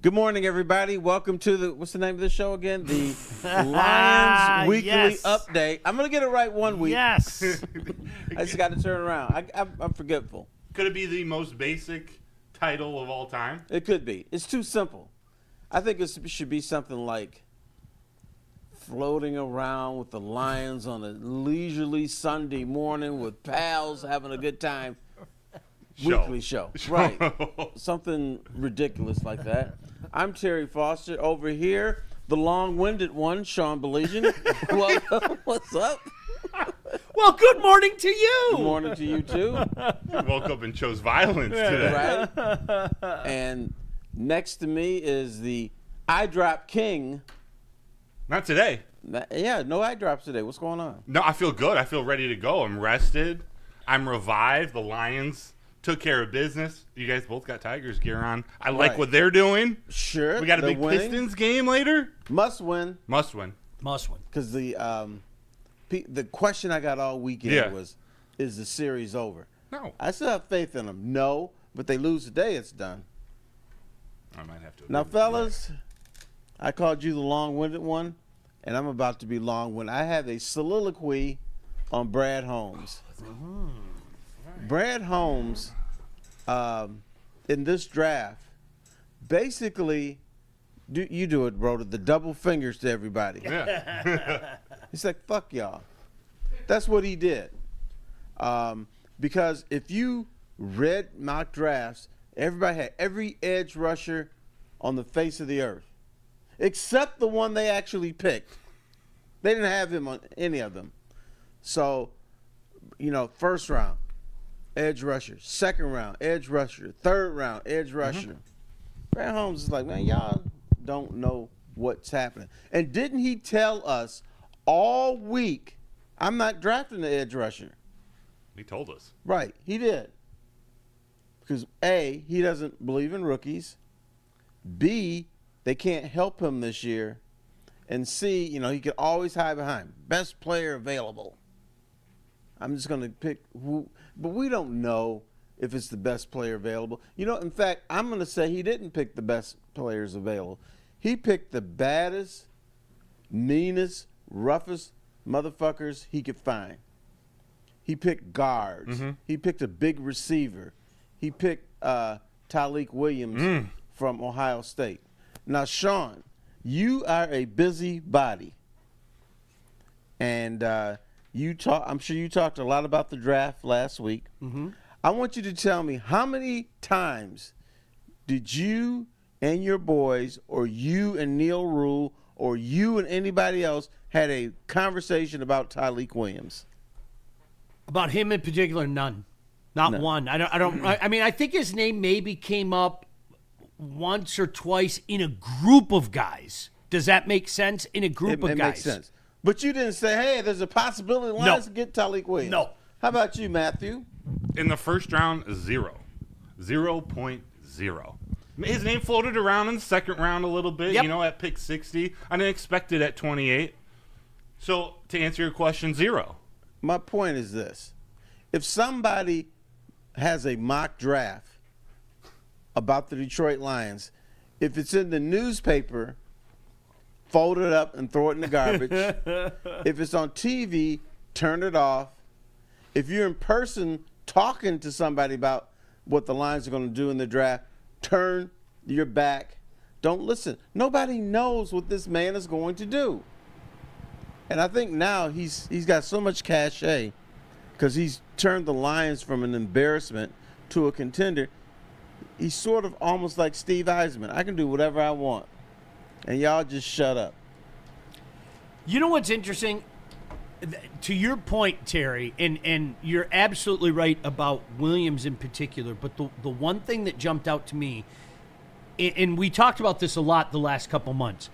Good morning, everybody. Welcome to what's the name of the show again? The Lions Weekly Update. I'm going to get it right one week. Yes. I just got to turn around. I'm forgetful. Could it be the most basic title of all time? It could be. It's too simple. I think it should be something like floating around with the Lions on a leisurely Sunday morning with pals having a good time. Weekly show. Right. Something ridiculous like that. I'm Terry Foster. Over here, the long-winded one, Sean Baligian. Welcome. What's up? Well, good morning to you. Good morning to you, too. You woke up and chose violence today. Right? And next to me is the eye drop king. Not today. Yeah, no eye drops today. What's going on? No, I feel good. I feel ready to go. I'm rested. I'm revived. The Lions took care of business. You guys both got Tigers gear on. I like what they're doing. Sure. We got a big Pistons game later. Must win. Must win. Must win. Because the question I got all weekend was, is the series over? No. I still have faith in them. No, but they lose today, it's done. I might have to. Now, fellas, I called you the long-winded one, and I'm about to be long-winded. I have a soliloquy on Brad Holmes. Brad Holmes, in this draft, basically, you do it, Broder, the double fingers to everybody. Yeah. He's like, fuck y'all. That's what he did. Because if you read mock drafts, everybody had every edge rusher on the face of the earth, except the one they actually picked. They didn't have him on any of them. So, first round, edge rusher. Second round, edge rusher. Third round, edge rusher. Brad Holmes is like, man, y'all don't know what's happening. And didn't he tell us all week, I'm not drafting the edge rusher? He told us. Right, he did. Because A, he doesn't believe in rookies. B, they can't help him this year. And C, he could always hide behind best player available. I'm just going to pick who, but we don't know if it's the best player available. In fact, I'm going to say he didn't pick the best players available. He picked the baddest, meanest, roughest motherfuckers he could find. He picked guards. He picked a big receiver. He picked Tyleik Williams from Ohio State. Now, Sean, you are a busybody. And I'm sure you talked a lot about the draft last week. I want you to tell me, how many times did you and your boys, or you and Neil Rule, or you and anybody else had a conversation about Tyleik Williams? About him in particular, none. Not one. I mean, I think his name maybe came up once or twice in a group of guys. Does that make sense? In a group of guys. It makes sense. But you didn't say, hey, there's a possibility the Lions get Tyleik Williams. No. How about you, Matthew? In the first round, 0. 0.0. His name floated around in the second round a little bit, at pick 60. I didn't expect it at 28. So, to answer your question, 0. My point is this. If somebody has a mock draft about the Detroit Lions, if it's in the newspaper, fold it up and throw it in the garbage. If it's on TV, turn it off. If you're in person talking to somebody about what the Lions are going to do in the draft, turn your back. Don't listen. Nobody knows what this man is going to do. And I think now he's got so much cachet because he's turned the Lions from an embarrassment to a contender. He's sort of almost like Steve Eisman. I can do whatever I want, and y'all just shut up. You know what's interesting? To your point, Terry, and you're absolutely right about Williams in particular, but the one thing that jumped out to me, and we talked about this a lot the last couple months,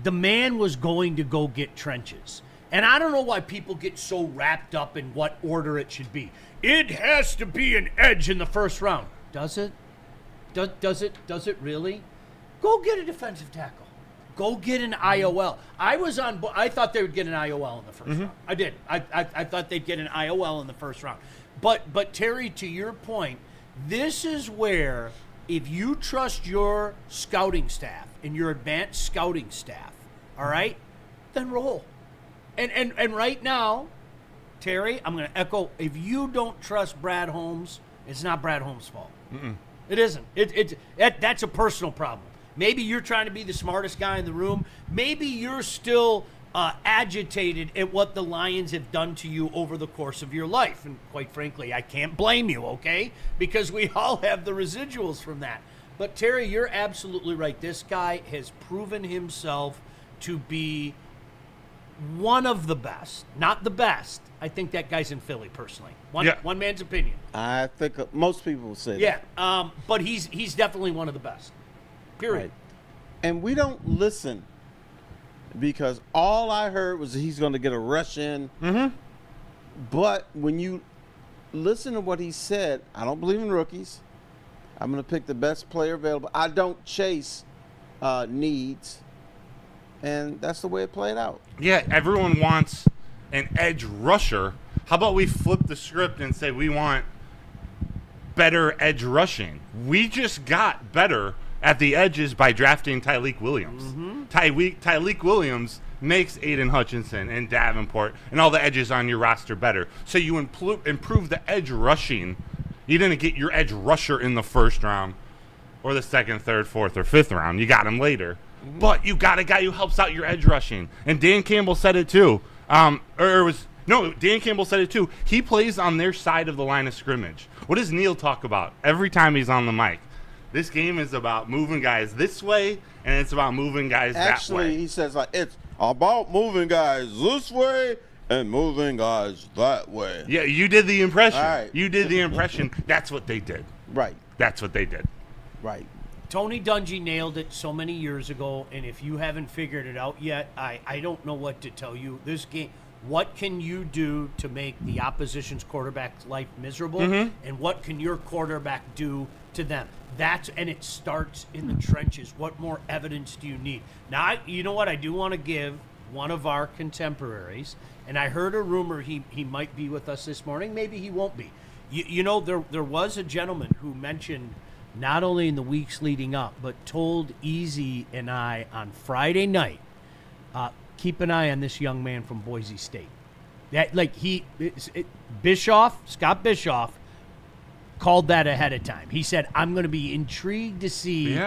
the man was going to go get trenches. And I don't know why people get so wrapped up in what order it should be. It has to be an edge in the first round. Does it? Does it really? Go get a defensive tackle. Go get an IOL. I thought they would get an IOL in the first round. I did. I thought they'd get an IOL in the first round. But Terry, to your point, this is where if you trust your scouting staff and your advanced scouting staff, all right, then roll. And right now, Terry, I'm going to echo, if you don't trust Brad Holmes, it's not Brad Holmes' fault. It isn't. That's a personal problem. Maybe you're trying to be the smartest guy in the room. Maybe you're still agitated at what the Lions have done to you over the course of your life. And quite frankly, I can't blame you, okay? Because we all have the residuals from that. But Terry, you're absolutely right. This guy has proven himself to be one of the best. Not the best. I think that guy's in Philly, personally. One man's opinion. I think most people will say that. Yeah, but he's definitely one of the best. Period. Right. And we don't listen because all I heard was he's going to get a rush in. Mm-hmm. But when you listen to what he said, I don't believe in rookies. I'm going to pick the best player available. I don't chase needs. And that's the way it played out. Yeah, everyone wants an edge rusher. How about we flip the script and say we want better edge rushing? We just got better at the edges by drafting Tyleik Williams. Mm-hmm. Tyleik Williams makes Aiden Hutchinson and Davenport and all the edges on your roster better. So you improve the edge rushing. You didn't get your edge rusher in the first round or the second, third, fourth, or fifth round. You got him later. Mm-hmm. But you got a guy who helps out your edge rushing. And Dan Campbell said it too. Dan Campbell said it too. He plays on their side of the line of scrimmage. What does Neil talk about every time he's on the mic? This game is about moving guys this way, and it's about moving guys that way. Actually, he says, it's about moving guys this way and moving guys that way. Yeah, you did the impression. All right. You did the impression. That's what they did. Right. That's what they did. Right. Tony Dungy nailed it so many years ago, and if you haven't figured it out yet, I don't know what to tell you. This game, what can you do to make the opposition's quarterback's life miserable, and what can your quarterback do to them? And it starts in the trenches. What more evidence do you need? Now, you know what? I do want to give one of our contemporaries, and I heard a rumor he might be with us this morning. Maybe he won't be. You know, there was a gentleman who mentioned, not only in the weeks leading up, but told Easy and I on Friday night, keep an eye on this young man from Boise State. That Scott Bischoff called that ahead of time. He said, I'm going to be intrigued to see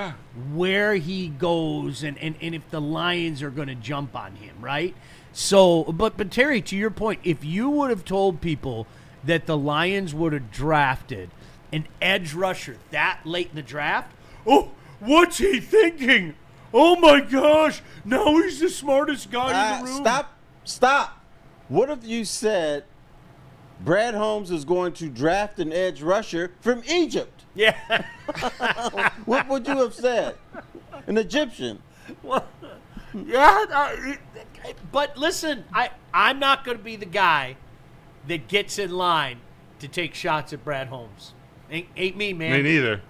where he goes and if the Lions are going to jump on him, right? So, but Terry, to your point, if you would have told people that the Lions would have drafted an edge rusher that late in the draft, oh, what's he thinking? Oh, my gosh, now he's the smartest guy in the room. Stop. What if you said Brad Holmes is going to draft an edge rusher from Egypt? Yeah. What would you have said? An Egyptian. Well, yeah, but listen, I'm not going to be the guy that gets in line to take shots at Brad Holmes. Ain't me, man. Me neither.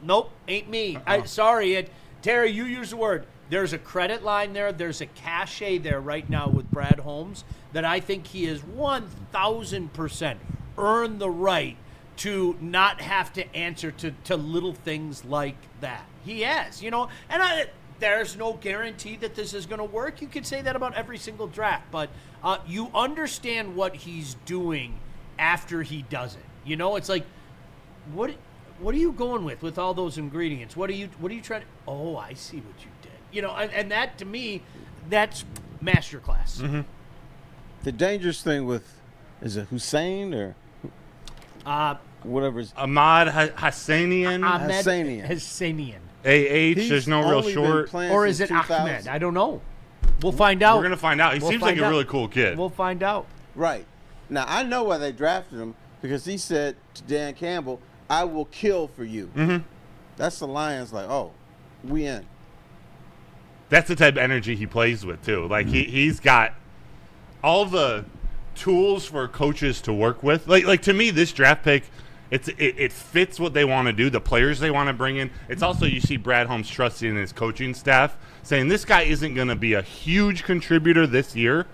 Nope, ain't me. Sorry, Terry, you use the word. There's a credit line there. There's a cachet there right now with Brad Holmes that I think he has 1,000% earned the right to not have to answer to little things like that. He has, and there's no guarantee that this is going to work. You could say that about every single draft, but you understand what he's doing after he does it. It's like, what are you going with all those ingredients? What are you trying to? Oh, I see what you did. And that to me, that's masterclass. Mm-hmm. The dangerous thing is it Hussein or whatever? Ahmad Hassanein. Hassanein. AH. There's no real short. Or is it Ahmed? I don't know. We'll find out. We're gonna find out. He seems like a really cool kid. We'll find out. Right. Now I know why they drafted him, because he said to Dan Campbell, "I will kill for you." Mm-hmm. That's the Lions. Like, oh, we in. That's the type of energy he plays with too. Like he's got all the tools for coaches to work with. Like to me, this draft pick, it fits what they want to do, the players they want to bring in. It's also, you see Brad Holmes trusting in his coaching staff, saying this guy isn't going to be a huge contributor this year,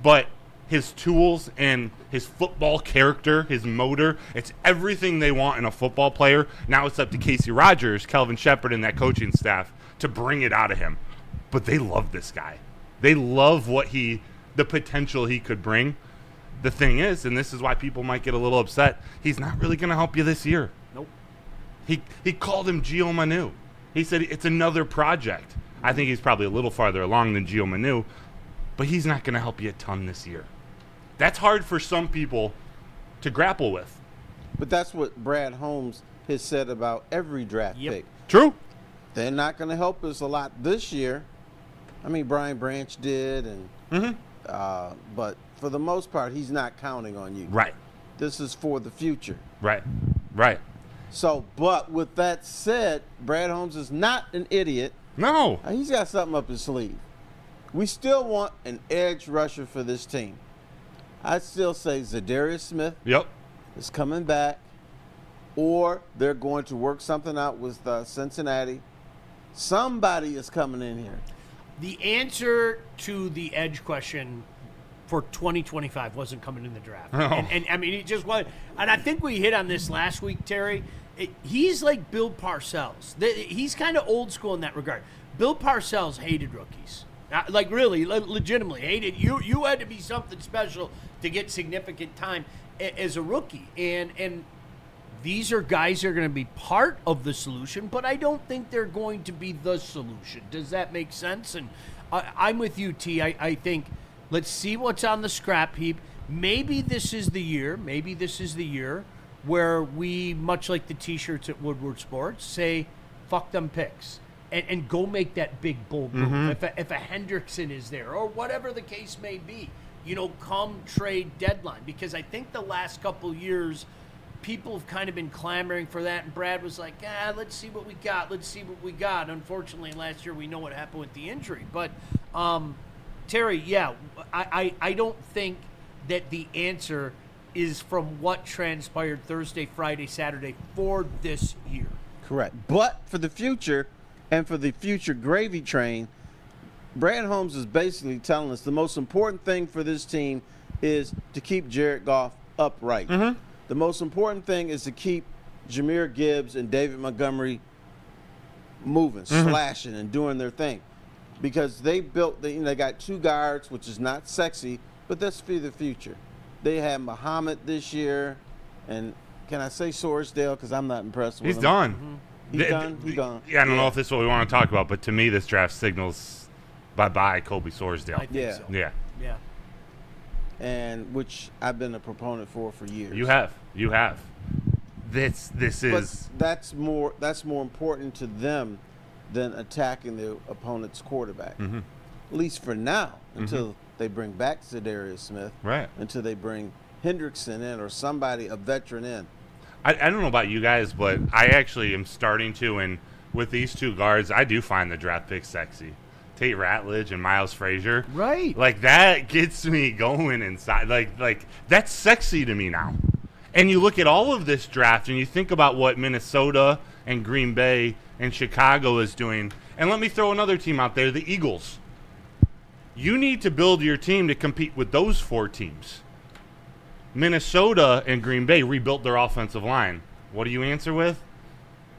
but his tools and his football character, his motor. It's everything they want in a football player. Now it's up to Casey Rogers, Kelvin Shepard, and that coaching staff to bring it out of him. But they love this guy. They love the potential he could bring. The thing is, and this is why people might get a little upset, he's not really going to help you this year. Nope. He called him Gio Manu. He said it's another project. I think he's probably a little farther along than Gio Manu, but he's not going to help you a ton this year. That's hard for some people to grapple with. But that's what Brad Holmes has said about every draft pick. True. They're not going to help us a lot this year. I mean, Brian Branch did, and but for the most part, he's not counting on you. Right. This is for the future. Right. So, but with that said, Brad Holmes is not an idiot. No. He's got something up his sleeve. We still want an edge rusher for this team. I'd still say Zadarius Smith is coming back, or they're going to work something out with Cincinnati. Somebody is coming in here. The answer to the edge question for 2025 wasn't coming in the draft. Oh. And I mean, it just was. And I think we hit on this last week, Terry. He's like Bill Parcells. He's kind of old school in that regard. Bill Parcells hated rookies. Like really, legitimately hated. You had to be something special to get significant time as a rookie. And these are guys that are going to be part of the solution, but I don't think they're going to be the solution. Does that make sense? And I'm with you, T. I think let's see what's on the scrap heap. Maybe this is the year. Maybe this is the year where we, much like the T-shirts at Woodward Sports, say, fuck them picks. And go make that big bold move. If a Hendrickson is there or whatever the case may be, come trade deadline. Because I think the last couple years, people have kind of been clamoring for that. And Brad was like, let's see what we got. Let's see what we got. Unfortunately, last year we know what happened with the injury. But, Terry, I don't think that the answer is from what transpired Thursday, Friday, Saturday for this year. Correct. But for the future and for the future gravy train, Brad Holmes is basically telling us the most important thing for this team is to keep Jared Goff upright. The most important thing is to keep Jahmyr Gibbs and David Montgomery moving, slashing, and doing their thing. Because they got two guards, which is not sexy, but that's for the future. They had Muhammad this year, and can I say Sorsdale? Because I'm not impressed with him. He's done. He's done? He's gone. Yeah, I don't know if this is what we want to talk about, but to me, this draft signals bye-bye Colby Sorsdale. I think so. Yeah. And which I've been a proponent for years. You have. This is. But that's more important to them than attacking the opponent's quarterback. At least for now, until they bring back Zadarius Smith. Right. Until they bring Hendrickson in or somebody, a veteran in. I don't know about you guys, but I actually am starting to, and with these two guards, I do find the draft pick sexy. Tate Ratledge and Miles Frazier. Right. Like, that gets me going inside. Like that's sexy to me now. And you look at all of this draft, and you think about what Minnesota and Green Bay and Chicago is doing. And let me throw another team out there, the Eagles. You need to build your team to compete with those four teams. Minnesota and Green Bay rebuilt their offensive line. What do you answer with?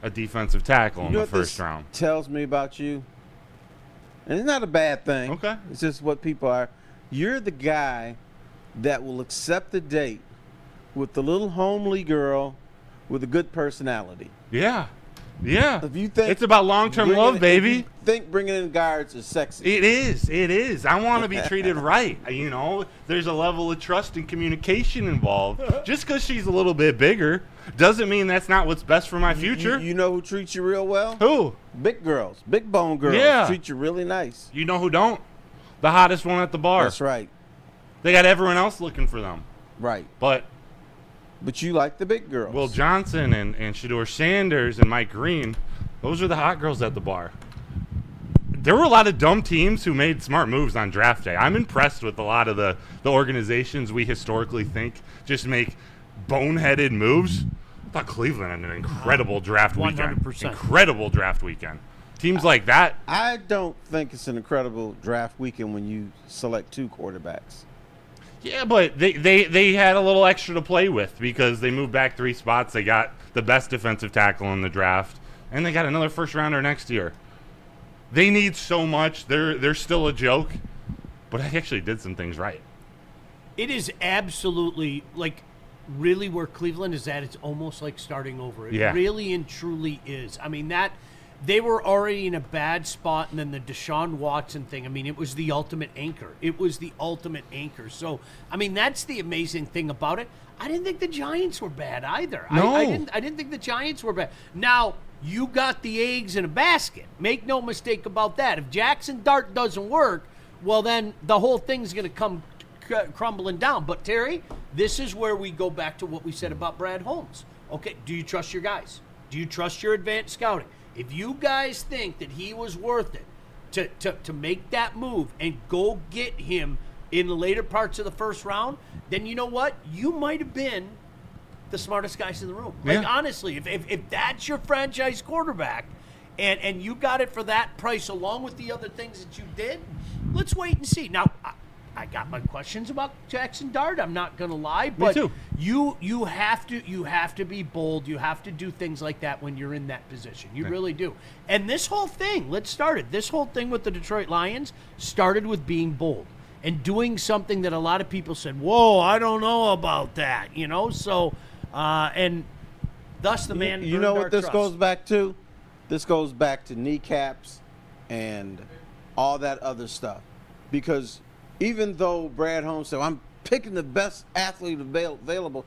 A defensive tackle in the first round. Tells me about you. And it's not a bad thing. Okay. It's just what people are. You're the guy that will accept the date with the little homely girl with a good personality. Yeah. Yeah. If you think it's about long-term love, baby. If you think bringing in guards is sexy. It is. I want to be treated right. There's a level of trust and communication involved. Just because she's a little bit bigger doesn't mean that's not what's best for my future. You know who treats you real well? Who? Big girls. Big bone girls. Yeah. Treat you really nice. You know who don't? The hottest one at the bar. That's right. They got everyone else looking for them. Right. But you like the big girls. Will Johnson and Shedeur Sanders and Mike Green, those are the hot girls at the bar. There were a lot of dumb teams who made smart moves on draft day. I'm impressed with a lot of the organizations we historically think just make boneheaded moves. I thought Cleveland had an incredible draft 100%. weekend. Incredible draft weekend. Teams like that. I don't think it's an incredible draft weekend when you select two quarterbacks. Yeah, but they had a little extra to play with because they moved back 3 spots. They got the best defensive tackle in the draft, and they got another first-rounder next year. They need so much. They're still a joke, but I actually did some things right. It is absolutely, like, really where Cleveland is at. It's almost like starting over. It really and truly is. I mean, they were already in a bad spot, and then the Deshaun Watson thing, I mean, it was the ultimate anchor. It was the ultimate anchor. So, I mean, that's the amazing thing about it. I didn't think the Giants were bad either. No. I didn't think the Giants were bad. Now, you got the eggs in a basket. Make no mistake about that. If Jackson Dart doesn't work, well, then the whole thing's going to come crumbling down. But, Terry, this is where we go back to what we said about Brad Holmes. Okay, do you trust your guys? Do you trust your advanced scouting? If you guys think that he was worth it to make that move and go get him in the later parts of the first round, then you know what? You might have been the smartest guys in the room. Like, honestly, if that's your franchise quarterback and you got it for that price along with the other things that you did, let's wait and see. Now, I got my questions about Jackson Dart. I'm not going to lie, but Me too. You have to be bold. You have to do things like that when you're in that position. You really do. And this whole thing, this whole thing with the Detroit Lions started with being bold and doing something that a lot of people said, "Whoa, I don't know about that," you know. So, and thus the man. You know what this trust. goes back to? This goes back to kneecaps and all that other stuff, because even though Brad Holmes said, "I'm picking the best athlete available,"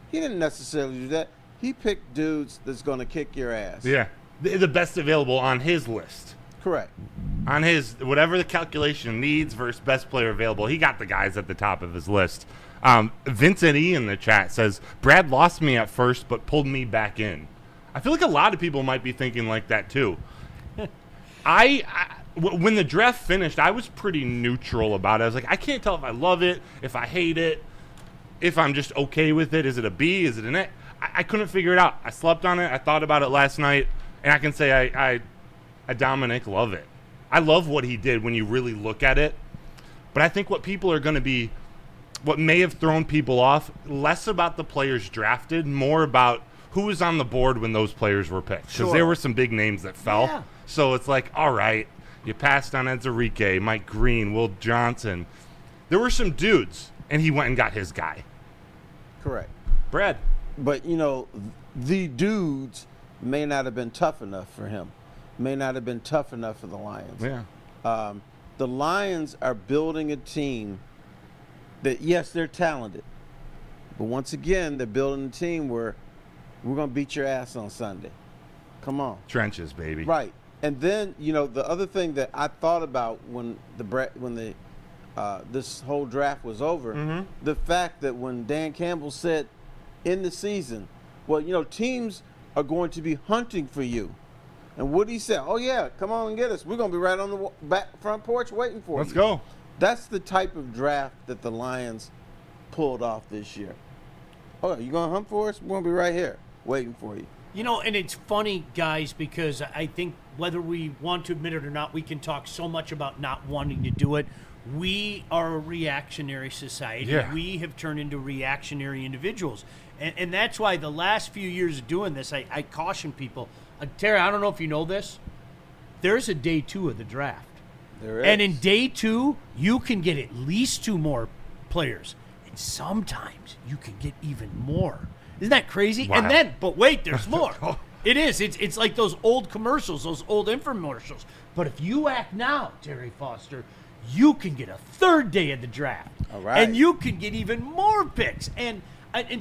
he didn't necessarily do that. He picked dudes that's going to kick your ass. Yeah, the best available on his list. Correct. On his, whatever the calculation needs versus best player available, he got the guys at the top of his list. Vincent E. in the chat says, Brad lost me at first but pulled me back in. I feel like a lot of people might be thinking like that too. When the draft finished, I was pretty neutral about it. I was like, I can't tell if I love it, if I hate it, if I'm just okay with it. Is it a B? Is it an A? I couldn't figure it out. I slept on it. I thought about it last night, and I can say I Dominic love it. I love what he did when you really look at it. But I think what people are going to be, what may have thrown people off, less about the players drafted, more about who was on the board when those players were picked. Because there were some big names that fell. Yeah. So it's like, all right, you passed on Enzarique, Mike Green, Will Johnson. There were some dudes, and he went and got his guy. Correct. Brad. But, you know, the dudes may not have been tough enough for him. May not have been tough enough for the Lions. Yeah. The Lions are building a team that, yes, they're talented. But once again, they're building a team where we're going to beat your ass on Sunday. Come on. Trenches, baby. Right. And then, you know, the other thing that I thought about when this whole draft was over, the fact that when Dan Campbell said in the season, well, you know, teams are going to be hunting for you. And what he said, oh, yeah, come on and get us. We're going to be right on the front porch waiting for you. Let's go. That's the type of draft that the Lions pulled off this year. Oh, you going to hunt for us? We're going to be right here waiting for you. You know, and it's funny, guys, because I think whether we want to admit it or not, we can talk so much about not wanting to do it. We are a reactionary society. Yeah. We have turned into reactionary individuals. And that's why the last few years of doing this, I caution people. Terry, I don't know if you know this. There's a day 2 of the draft. There is. And in day 2, you can get at least 2 more players. And sometimes you can get even more. Isn't that crazy? Wow. And then, but wait, there's more. It is. It's like those old commercials, those old infomercials. But if you act now, Terry Foster, you can get a 3rd day of the draft. All right. And you can get even more picks. And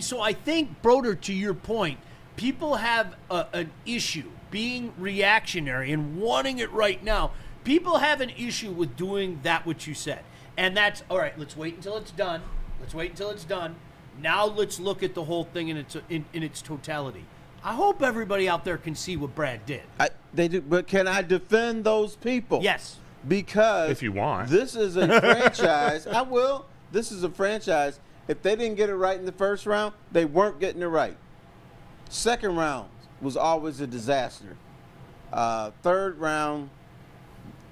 so I think, Broder, to your point, people have an issue being reactionary and wanting it right now. People have an issue with doing that what you said. And that's, all right, let's wait until it's done. Let's wait until it's done. Now let's look at the whole thing in its totality. I hope everybody out there can see what Brad did. They do, but can I defend those people? Yes. Because If you want. this is a franchise. I will. This is a franchise. If they didn't get it right in the first round, they weren't getting it right. Second round was always a disaster. Third round,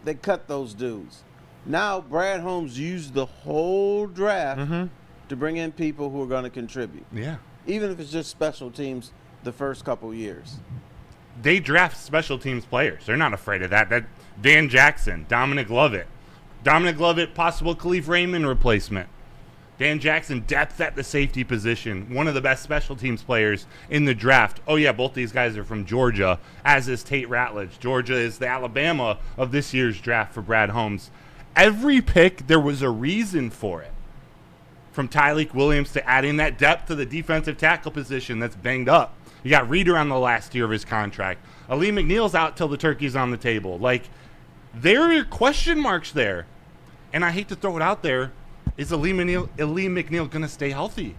they cut those dudes. Now Brad Holmes used the whole draft to bring in people who are going to contribute. Yeah. Even if it's just special teams the first couple years. They draft special teams players. They're not afraid of that. That Dan Jackson, Dominic Lovett. Dominic Lovett, possible Khalif Raymond replacement. Dan Jackson, depth at the safety position. One of the best special teams players in the draft. Oh, yeah, both these guys are from Georgia, as is Tate Ratledge. Georgia is the Alabama of this year's draft for Brad Holmes. Every pick, there was a reason for it. From Tyleik Williams to adding that depth to the defensive tackle position that's banged up. You got Reeder on the last year of his contract. Ali McNeil's out till the turkey's on the table. Like, there are question marks there. And I hate to throw it out there. Is Ali McNeil going to stay healthy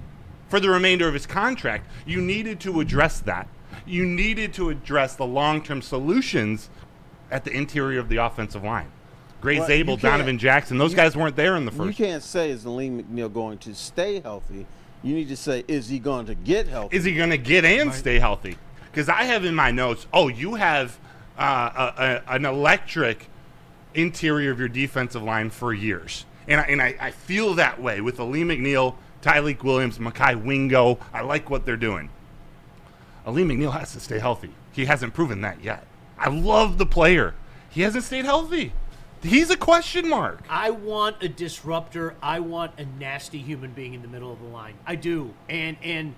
for the remainder of his contract? You needed to address that. You needed to address the long-term solutions at the interior of the offensive line. Gray Zabel, Donovan Jackson, those guys weren't there in the first. You can't say, is Ali McNeil going to stay healthy? You need to say, is he going to get healthy? Is he going to get and stay healthy? Because I have in my notes, you have an electric interior of your defensive line for years. And I feel that way with Ali McNeil, Tyleik Williams, Mekhi Wingo. I like what they're doing. Ali McNeil has to stay healthy. He hasn't proven that yet. I love the player. He hasn't stayed healthy. He's a question mark. I want a disruptor. I want a nasty human being in the middle of the line. I do. And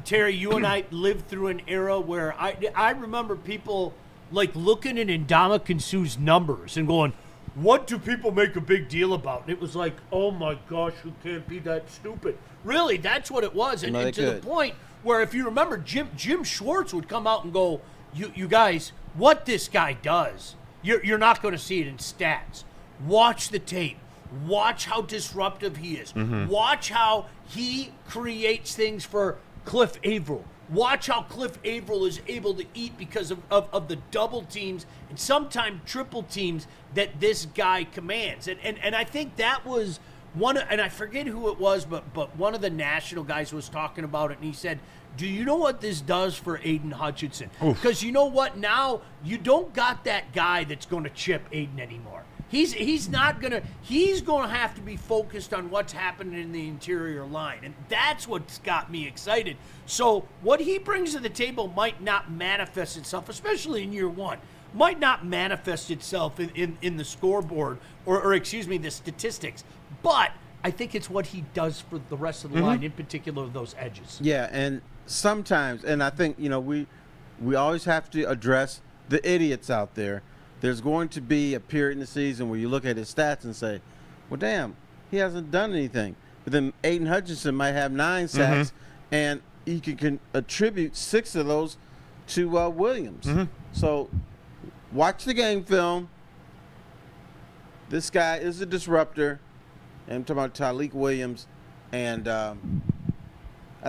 Terry, you and I lived through an era where I remember people like looking at Ndamukong Suh's numbers and going, what do people make a big deal about? And it was like, oh my gosh, who can't be that stupid? Really, that's what it was. And to the point where, if you remember, Jim Schwartz would come out and go, you guys, what this guy does, you're not going to see it in stats. Watch the tape. Watch how disruptive he is. Mm-hmm. Watch how he creates things for Cliff Averill. Watch how Cliff Averill is able to eat because of the double teams and sometimes triple teams that this guy commands. And I think that was one, and I forget who it was, but one of the national guys was talking about it, and he said, do you know what this does for Aiden Hutchinson? Because you know what? Now you don't got that guy that's going to chip Aiden anymore. He's not going to – he's going to have to be focused on what's happening in the interior line, and that's what's got me excited. So what he brings to the table might not manifest itself, especially in year one, might not manifest itself in the scoreboard or excuse me, the statistics, but I think it's what he does for the rest of the line, in particular those edges. Yeah, and sometimes – and I think, we always have to address the idiots out there. There's going to be a period in the season where you look at his stats and say, well, damn, he hasn't done anything. But then Aiden Hutchinson might have 9 sacks, and he can attribute 6 of those to Williams. So watch the game film. This guy is a disruptor. And I'm talking about Tyleik Williams, and I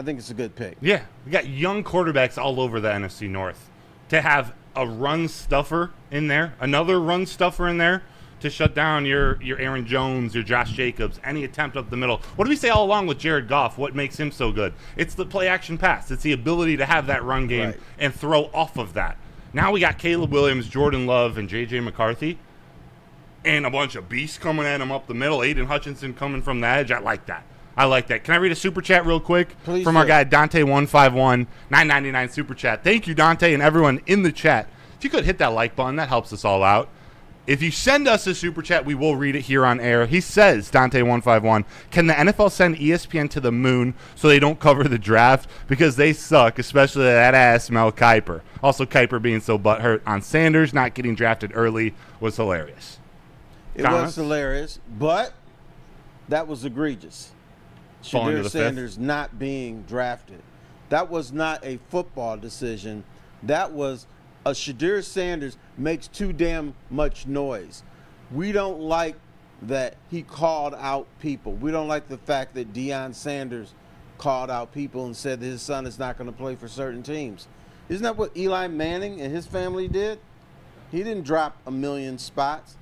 think it's a good pick. Yeah, we got young quarterbacks all over the NFC North. To have a run stuffer in there, another run stuffer in there to shut down your Aaron Jones, your Josh Jacobs, any attempt up the middle. What do we say all along with Jared Goff? What makes him so good? It's the play-action pass. It's the ability to have that run game and throw off of that. Now we got Caleb Williams, Jordan Love, and J.J. McCarthy, and a bunch of beasts coming at him up the middle. Aiden Hutchinson coming from the edge. I like that. Can I read a super chat real quick? Please from our guy Dante151, $9.99 super chat. Thank you, Dante, and everyone in the chat. If you could hit that like button, that helps us all out. If you send us a super chat, we will read it here on air. He says, Dante151, can the NFL send ESPN to the moon so they don't cover the draft? Because they suck, especially that ass Mel Kiper. Also, Kiper being so butthurt on Sanders not getting drafted early was hilarious. It was hilarious, but that was egregious. Shadir Sanders not being drafted. That was not a football decision. That was a Shadir Sanders makes too damn much noise. We don't like that he called out people. We don't like the fact that Deion Sanders called out people and said that his son is not going to play for certain teams. Isn't that what Eli Manning and his family did? He didn't drop a million spots.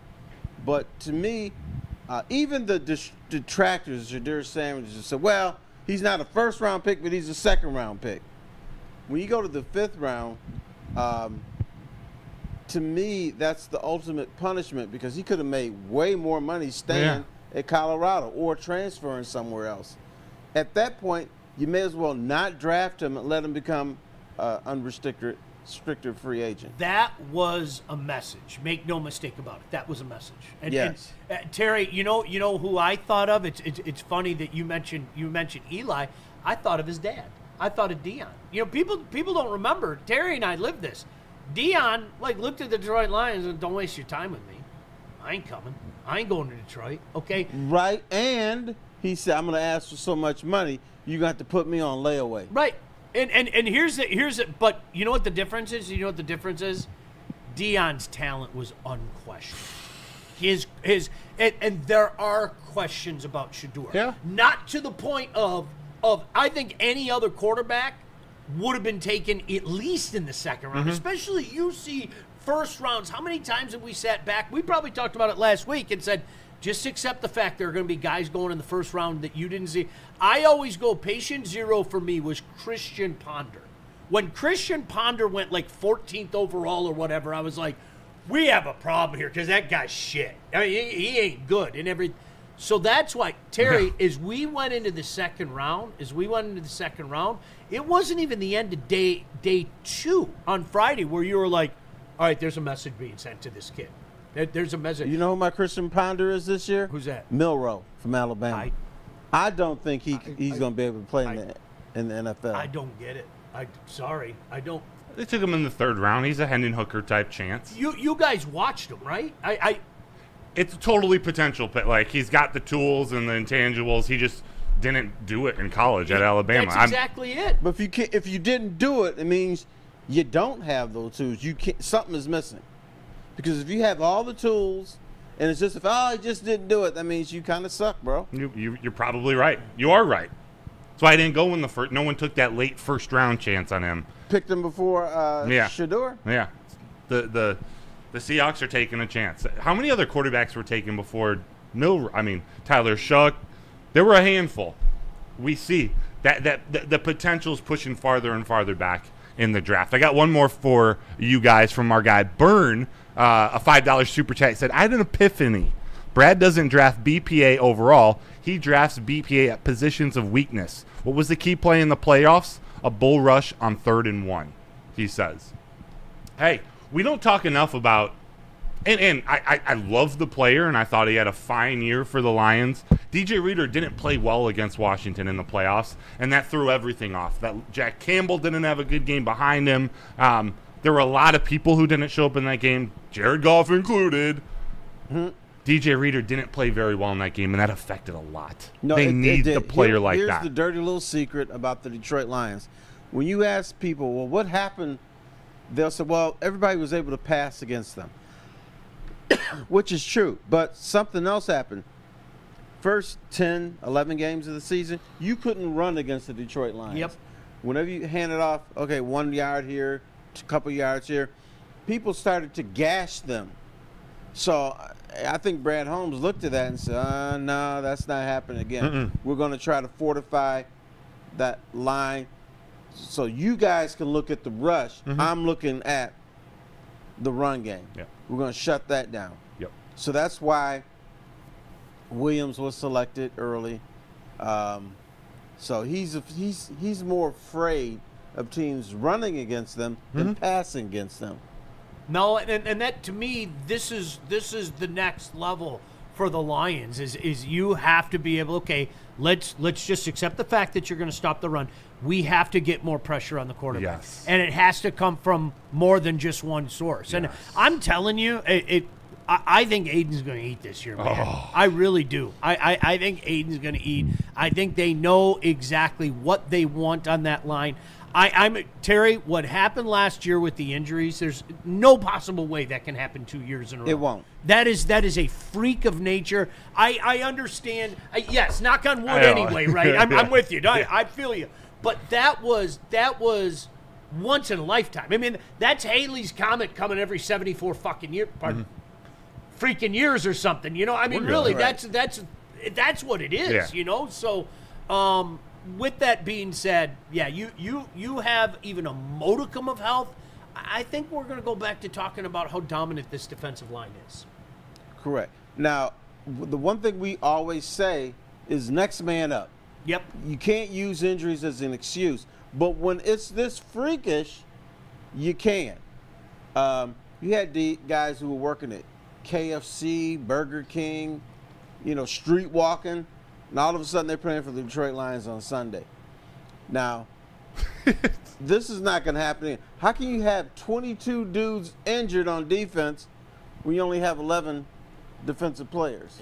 But to me, even the detractors, Shadir Sanders, said, well, he's not a first-round pick, but he's a second-round pick. When you go to the 5th round, to me, that's the ultimate punishment because he could have made way more money staying at Colorado or transferring somewhere else. at that point, you may as well not draft him and let him become unrestricted free agent. That was a message. Make no mistake about it. That was a message. And, Yes. and, Terry, you know who I thought of? It's funny that you mentioned Eli. I thought of his dad. I thought of Dion. You know, people don't remember. Terry and I lived this. Dion looked at the Detroit Lions and don't waste your time with me. I ain't coming. I ain't going to Detroit. Okay. Right, and he said, I'm going to ask for so much money, you're going to have to put me on layaway. Right. And here's it. But you know what the difference is? Dion's talent was unquestioned. And there are questions about Shedeur. Yeah. Not to the point of I think any other quarterback would have been taken at least in the second round. Especially you see first rounds. How many times have we sat back? We probably talked about it last week and said, just accept the fact there are going to be guys going in the first round that you didn't see. I always go, patient zero for me was Christian Ponder. When Christian Ponder went 14th overall or whatever, I was like, we have a problem here because that guy's shit. I mean, he ain't good and everything. So that's why, Terry, as we went into the second round, it wasn't even the end of day 2 on Friday where you were like, all right, there's a message being sent to this kid. There's a message. You know who my Christian Ponder is this year? Who's that? Milroe from Alabama. I don't think he's going to be able to play in the NFL. I don't get it. Sorry, I don't. They took him in the 3rd round. He's a Hendon Hooker type chance. You guys watched him, right? It's totally potential. He's got the tools and the intangibles. He just didn't do it in college at Alabama. That's exactly it. But if you didn't do it, it means you don't have those tools. You can't. Something is missing. Because if you have all the tools, and it's just I just didn't do it, that means you kind of suck, bro. You're probably right. You are right. That's why I didn't go in the first. No one took that late first round chance on him. Picked him before Shedeur? Yeah. The Seahawks are taking a chance. How many other quarterbacks were taken before Tyler Shuck? There were a handful. We see that the potential is pushing farther and farther back in the draft. I got one more for you guys from our guy Byrne, a $5 super chat. He said, I had an epiphany. Brad doesn't draft BPA overall. He drafts BPA at positions of weakness. What was the key play in the playoffs? A bull rush on 3rd and 1, he says. Hey, we don't talk enough about, and I love the player, and I thought he had a fine year for the Lions. DJ Reader didn't play well against Washington in the playoffs, and that threw everything off. That Jack Campbell didn't have a good game behind him. There were a lot of people who didn't show up in that game, Jared Goff included. DJ Reader didn't play very well in that game, and that affected a lot. No, they need a player like here's that. Here's the dirty little secret about the Detroit Lions. When you ask people, well, what happened, they'll say, well, everybody was able to pass against them, which is true. But something else happened. First 10, 11 games of the season, you couldn't run against the Detroit Lions. Yep. Whenever you hand it off, okay, 1 yard here, a couple yards here, people started to gash them. So I think Brad Holmes looked at that and said, no, that's not happening again. We're going to try to fortify that line so you guys can look at the rush. I'm looking at the run game. Yep. We're going to shut that down. Yep. So that's why Williams was selected early. So he's more afraid of teams running against them than passing against them. No, and that to me, this is the next level for the Lions. Is you have to be able. Okay, let's just accept the fact that you're going to stop the run. We have to get more pressure on the quarterback, and it has to come from more than just one source. And I'm telling you, I think Aiden's going to eat this year, man. I really do. I think Aiden's going to eat. I think they know exactly what they want on that line. I'm Terry, what happened last year with the injuries, there's no possible way that can happen 2 years in a row. It won't. That is a freak of nature. I understand. Yes, knock on wood anyway, right? I'm with you. I feel you. But that was once in a lifetime. I mean, that's Haley's Comet coming every 74 fucking year, freaking years or something. You know, I mean, really, that's what it is. You know, so. With that being said, you have even a modicum of health. I think we're going to go back to talking about how dominant this defensive line is. Correct. Now, the one thing we always say is next man up. Yep. You can't use injuries as an excuse. But when it's this freakish, you can. You had the guys who were working at KFC, Burger King, street walking, and all of a sudden they're playing for the Detroit Lions on Sunday. Now, this is not going to happen. How can you have 22 dudes injured on defense when you only have 11 defensive players?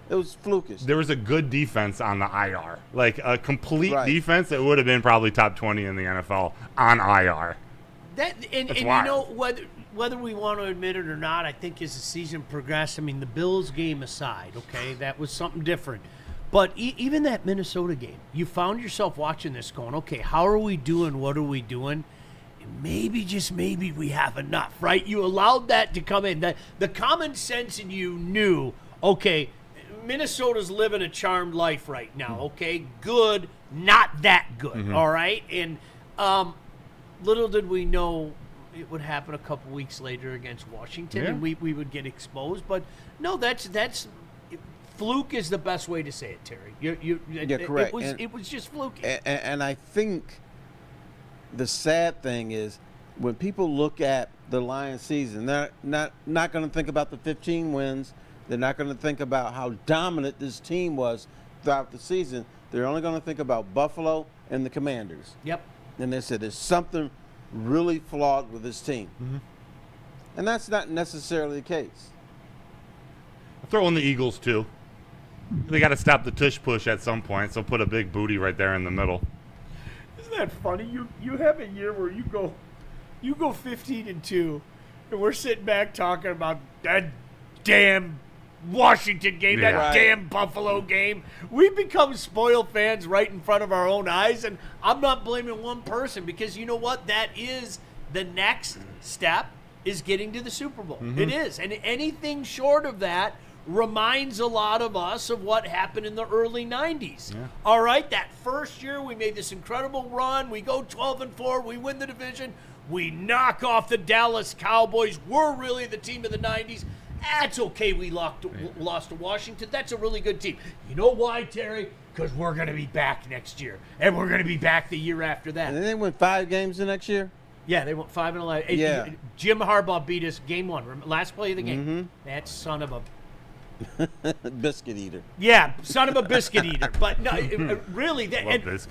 It was flukish. There was a good defense on the IR. Like a complete Right. defense that would have been probably top 20 in the NFL on IR. Whether we want to admit it or not, I think as the season progressed, I mean, the Bills game aside, okay, that was something different. But even that Minnesota game, you found yourself watching this going, okay, how are we doing? What are we doing? And maybe, just maybe, we have enough, right? You allowed that to come in. The common sense in you knew, okay, Minnesota's living a charmed life right now, okay? Good, not that good, all right? And little did we know it would happen a couple weeks later against Washington, and we would get exposed. But no, that's fluke is the best way to say it, Terry. Correct. It was just fluky. And I think the sad thing is when people look at the Lions season, they're not going to think about the 15 wins. They're not going to think about how dominant this team was throughout the season. They're only going to think about Buffalo and the Commanders. Yep. And they said there's something really flawed with this team. And that's not necessarily the case. Throw in the Eagles, too. They got to stop the tush push at some point, so put a big booty right there in the middle. Isn't that funny? You have a year where you go 15-2, and we're sitting back talking about that damn Washington game, that damn Buffalo game. We've become spoiled fans right in front of our own eyes, and I'm not blaming one person because you know what? That is the next step is getting to the Super Bowl. It is. And anything short of that reminds a lot of us of what happened in the early 90s. Yeah. All right, that first year we made this incredible run. We go 12-4. We win the division. We knock off the Dallas Cowboys. We're really the team of the 90s. That's okay. We lost to Washington. That's a really good team. You know why, Terry? Because we're going to be back next year, and we're going to be back the year after that. And then they win 5 games the next year? Yeah, they went 5-11. Yeah. Jim Harbaugh beat us game 1, last play of the game. That son of a biscuit eater. Yeah, son of a biscuit eater. But no, really,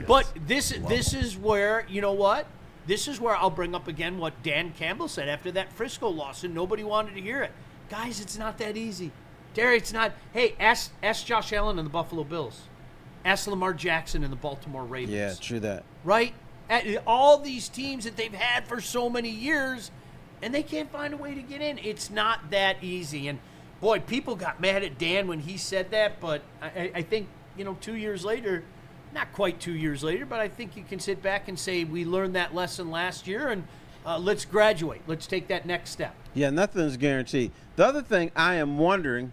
but this is where, you know what? This is where I'll bring up again what Dan Campbell said after that Frisco loss, and nobody wanted to hear it. Guys, it's not that easy. Terry, it's not. Hey, ask Josh Allen and the Buffalo Bills. Ask Lamar Jackson and the Baltimore Ravens. Yeah, true that. Right? All these teams that they've had for so many years, and they can't find a way to get in. It's not that easy. And, boy, people got mad at Dan when he said that, but I think, 2 years later, not quite 2 years later, but I think you can sit back and say we learned that lesson last year, and let's graduate. Let's take that next step. Yeah, nothing's guaranteed. The other thing I am wondering,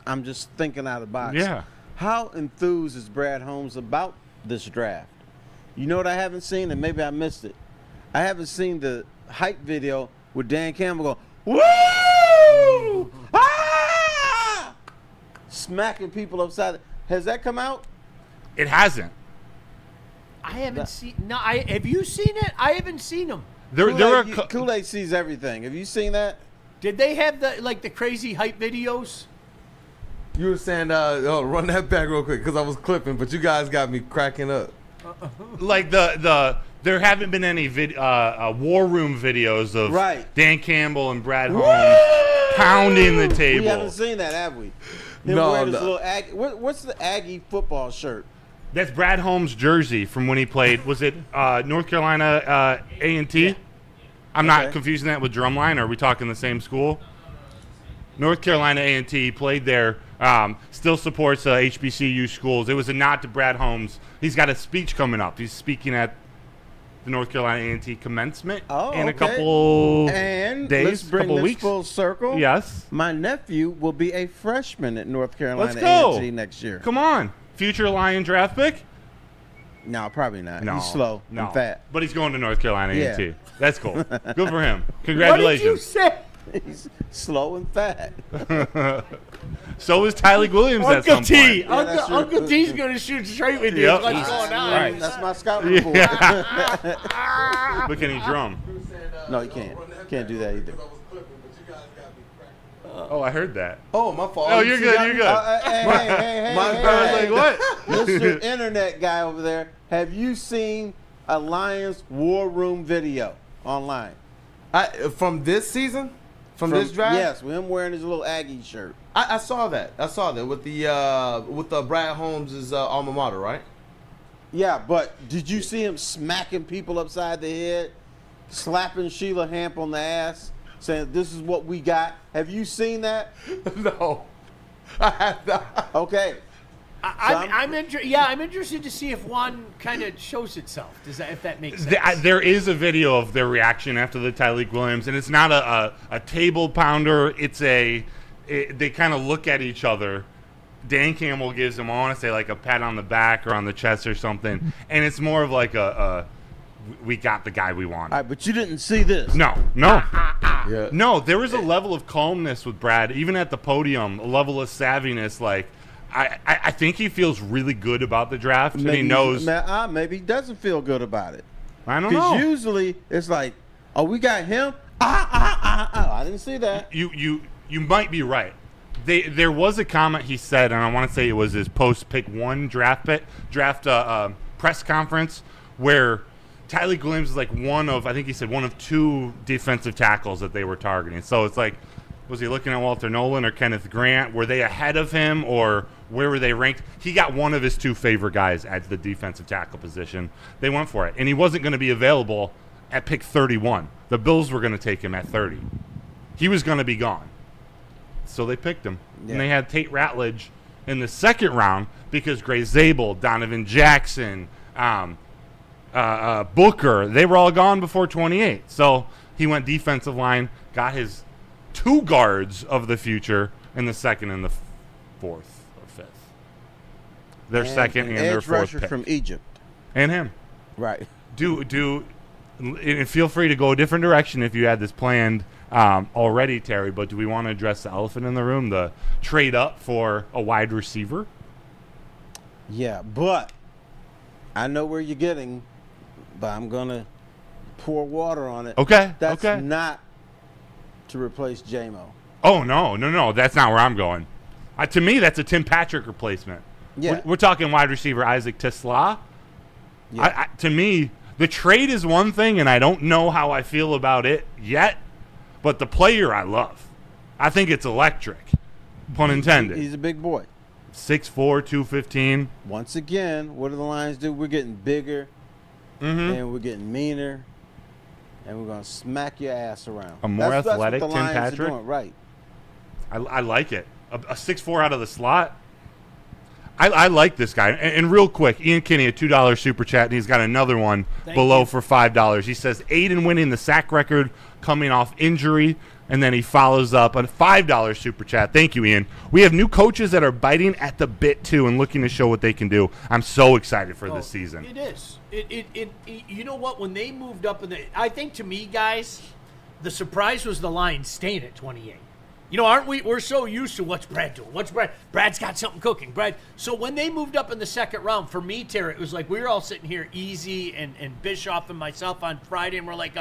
I'm just thinking out of the box. Yeah. How enthused is Brad Holmes about this draft? You know what I haven't seen, and maybe I missed it? I haven't seen the hype video with Dan Campbell going, woo! Ah! Smacking people upside. Has that come out? It hasn't. I haven't seen. No, have you seen it? I haven't seen them. Kool-Aid sees everything. Have you seen that? Did they have the crazy hype videos? You were saying, run that back real quick because I was clipping, but you guys got me cracking up. Like there haven't been any war room videos of Dan Campbell and Brad Holmes pounding the table. We haven't seen that, have we? No. Little what's the Aggie football shirt? That's Brad Holmes' jersey from when he played. Was it North Carolina A&T? Yeah. I'm not confusing that with Drumline. Are we talking the same school? North Carolina A&T played there. Still supports HBCU schools. It was a nod to Brad Holmes. He's got a speech coming up. He's speaking at the North Carolina A&T commencement in a couple and days, let's bring couple this weeks. Full circle. Yes. My nephew will be a freshman at North Carolina Let's go. A&T next year. Come on. Future Lion draft pick? No, probably not. No. He's slow and fat. But he's going to North Carolina A&T. That's cool. Good for him. What Congratulations. did you say? He's slow and fat. So is Tyleik Williams at Uncle some T. point. that's true. Uncle T's going to shoot straight with you. Yep. What's going on? Right. That's my scout report. But can he drum? No, he can't. Can't do that either. Oh, I heard that. Oh, my fault. Oh, you're good. You're good. Hey, My hey, I was hey. like, what? Mr. Internet guy over there, have you seen a Lions War Room video online? From this season? From this draft? Yes, with him wearing his little Aggie shirt. I saw that. I saw that with the Brad Holmes' alma mater, right? Yeah, but did you see him smacking people upside the head, slapping Sheila Hamp on the ass, saying, "This is what we got"? Have you seen that? No. I have not. Okay. I'm interested to see if one kind of shows itself. If that makes sense? There is a video of their reaction after the Tyleik Williams, and it's not a table pounder. They kind of look at each other. Dan Campbell gives them, I want to say, like a pat on the back or on the chest or something, and it's more of like we got the guy we wanted. All right, but you didn't see this. No. Yeah. No, there was a level of calmness with Brad, even at the podium, a level of savviness. Like, I think he feels really good about the draft, and he knows. Maybe he doesn't feel good about it. I don't know. Because usually it's like, oh, we got him. I didn't see that. You might be right. There was a comment he said, and I want to say it was his post-pick one draft press conference, where Tyleik Williams is like one of two defensive tackles that they were targeting. So it's like, was he looking at Walter Nolan or Kenneth Grant? Were they ahead of him, or where were they ranked? He got one of his two favorite guys at the defensive tackle position. They went for it, and he wasn't going to be available at pick 31. The Bills were going to take him at 30. He was going to be gone. So they picked him. Yeah. And they had Tate Ratledge in the second round because Gray Zabel, Donovan Jackson, Booker, they were all gone before 28. So he went defensive line, got his two guards of the future in the second and the fourth or fifth. Their second and their edge fourth rusher pick. from Egypt. And him. Right. And feel free to go a different direction if you had this planned already, Terry, but do we want to address the elephant in the room, the trade up for a wide receiver? Yeah, but I know where you're getting, but I'm going to pour water on it. Okay. That's okay. not to replace J-Mo. Oh, no. That's not where I'm going. To me, that's a Tim Patrick replacement. Yeah. We're talking wide receiver Isaac TeSlaa. Yeah. To me, the trade is one thing, and I don't know how I feel about it yet, but the player I love. I think it's electric, pun intended. He's a big boy. 6'4", 215. Once again, what do the Lions do? We're getting bigger, and we're getting meaner, and we're going to smack your ass around. A more athletic that's what the Tim Lions are Patrick? doing, right. I like it. A 6'4" out of the slot. I like this guy. And real quick, Ian Kinney, a $2 super chat, and he's got another one below for $5. He says, Aiden winning the sack record coming off injury, and then he follows up on a $5 super chat. Thank you, Ian. We have new coaches that are biting at the bit, too, and looking to show what they can do. I'm so excited for this season. It is. You know what? When they moved up, I think to me, guys, the surprise was the Lions staying at 28. You know, aren't we? We're so used to what's Brad doing. Brad's got something cooking. So when they moved up in the second round, for me, Terry, it was like we were all sitting here, Easy and Bischoff and myself on Friday, and we're like,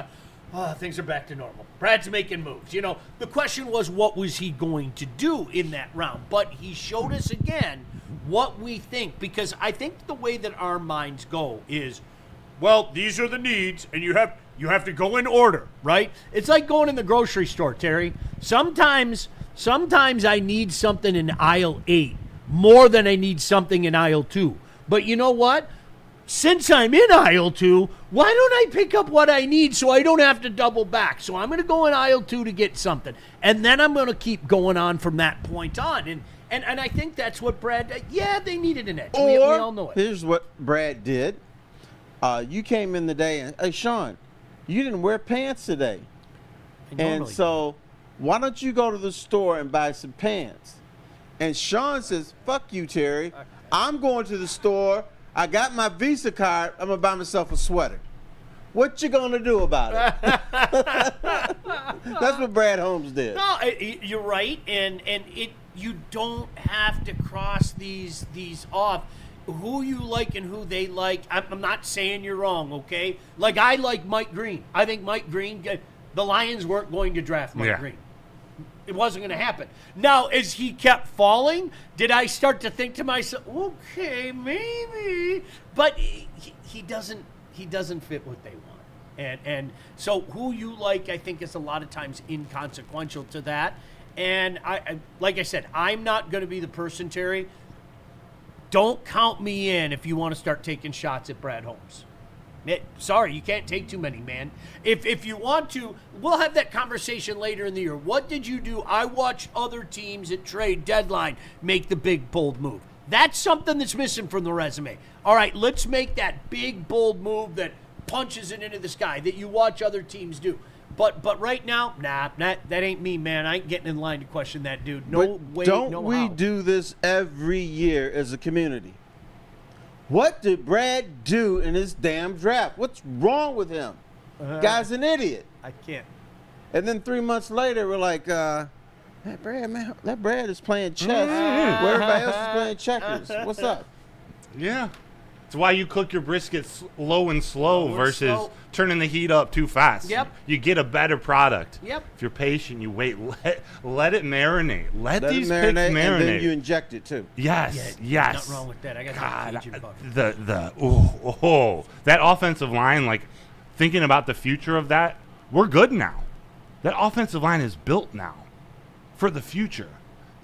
things are back to normal. Brad's making moves. You know, the question was, what was he going to do in that round? But he showed us again what we think, because I think the way that our minds go is, well, these are the needs, and you have to go in order, right? It's like going in the grocery store, Terry. Sometimes I need something in aisle 8 more than I need something in aisle 2. But you know what? Since I'm in aisle 2, why don't I pick up what I need so I don't have to double back? So I'm going to go in aisle 2 to get something. And then I'm going to keep going on from that point on. And I think that's what Brad, they needed an edge. We all know it. Here's what Brad did. You came in today and, hey, Sean, you didn't wear pants today. And so why don't you go to the store and buy some pants? And Sean says, fuck you, Terry. I'm going to the store. I got my Visa card. I'm going to buy myself a sweater. What you going to do about it? That's what Brad Holmes did. No, you're right, and you don't have to cross these off. Who you like and who they like. I'm not saying you're wrong, okay? Like, I like Mike Green. I think Mike Green, the Lions weren't going to draft Mike Green. It wasn't going to happen. Now, as he kept falling, did I start to think to myself, okay, maybe, but he doesn't fit what they want. And so who you like, I think, is a lot of times inconsequential to that. And I like I said, I'm not going to be the person, Terry. Don't count me in if you want to start taking shots at Brad Holmes. Sorry, you can't take too many, man. If you want to, we'll have that conversation later in the year. What did you do? I watched other teams at trade deadline make the big, bold move. That's something that's missing from the resume. All right, let's make that big, bold move that punches it into the sky that you watch other teams do. But right now, that ain't me, man. I ain't getting in line to question that dude. No way, don't no we how. do this every year as a community? What did Brad do in his damn draft? What's wrong with him? Guy's an idiot. I can't. And then 3 months later, we're like, that Brad is playing chess where everybody else is playing checkers. What's up? Yeah. It's why you cook your brisket low and slow versus turning the heat up too fast. Yep. You get a better product. Yep. If you're patient, you wait. Let it marinate. Let these it picks marinate, marinate. and then you inject it too. Yes. There's nothing wrong with that. I got God, Cajun butter. that offensive line, like thinking about the future of that, we're good now. That offensive line is built now for the future.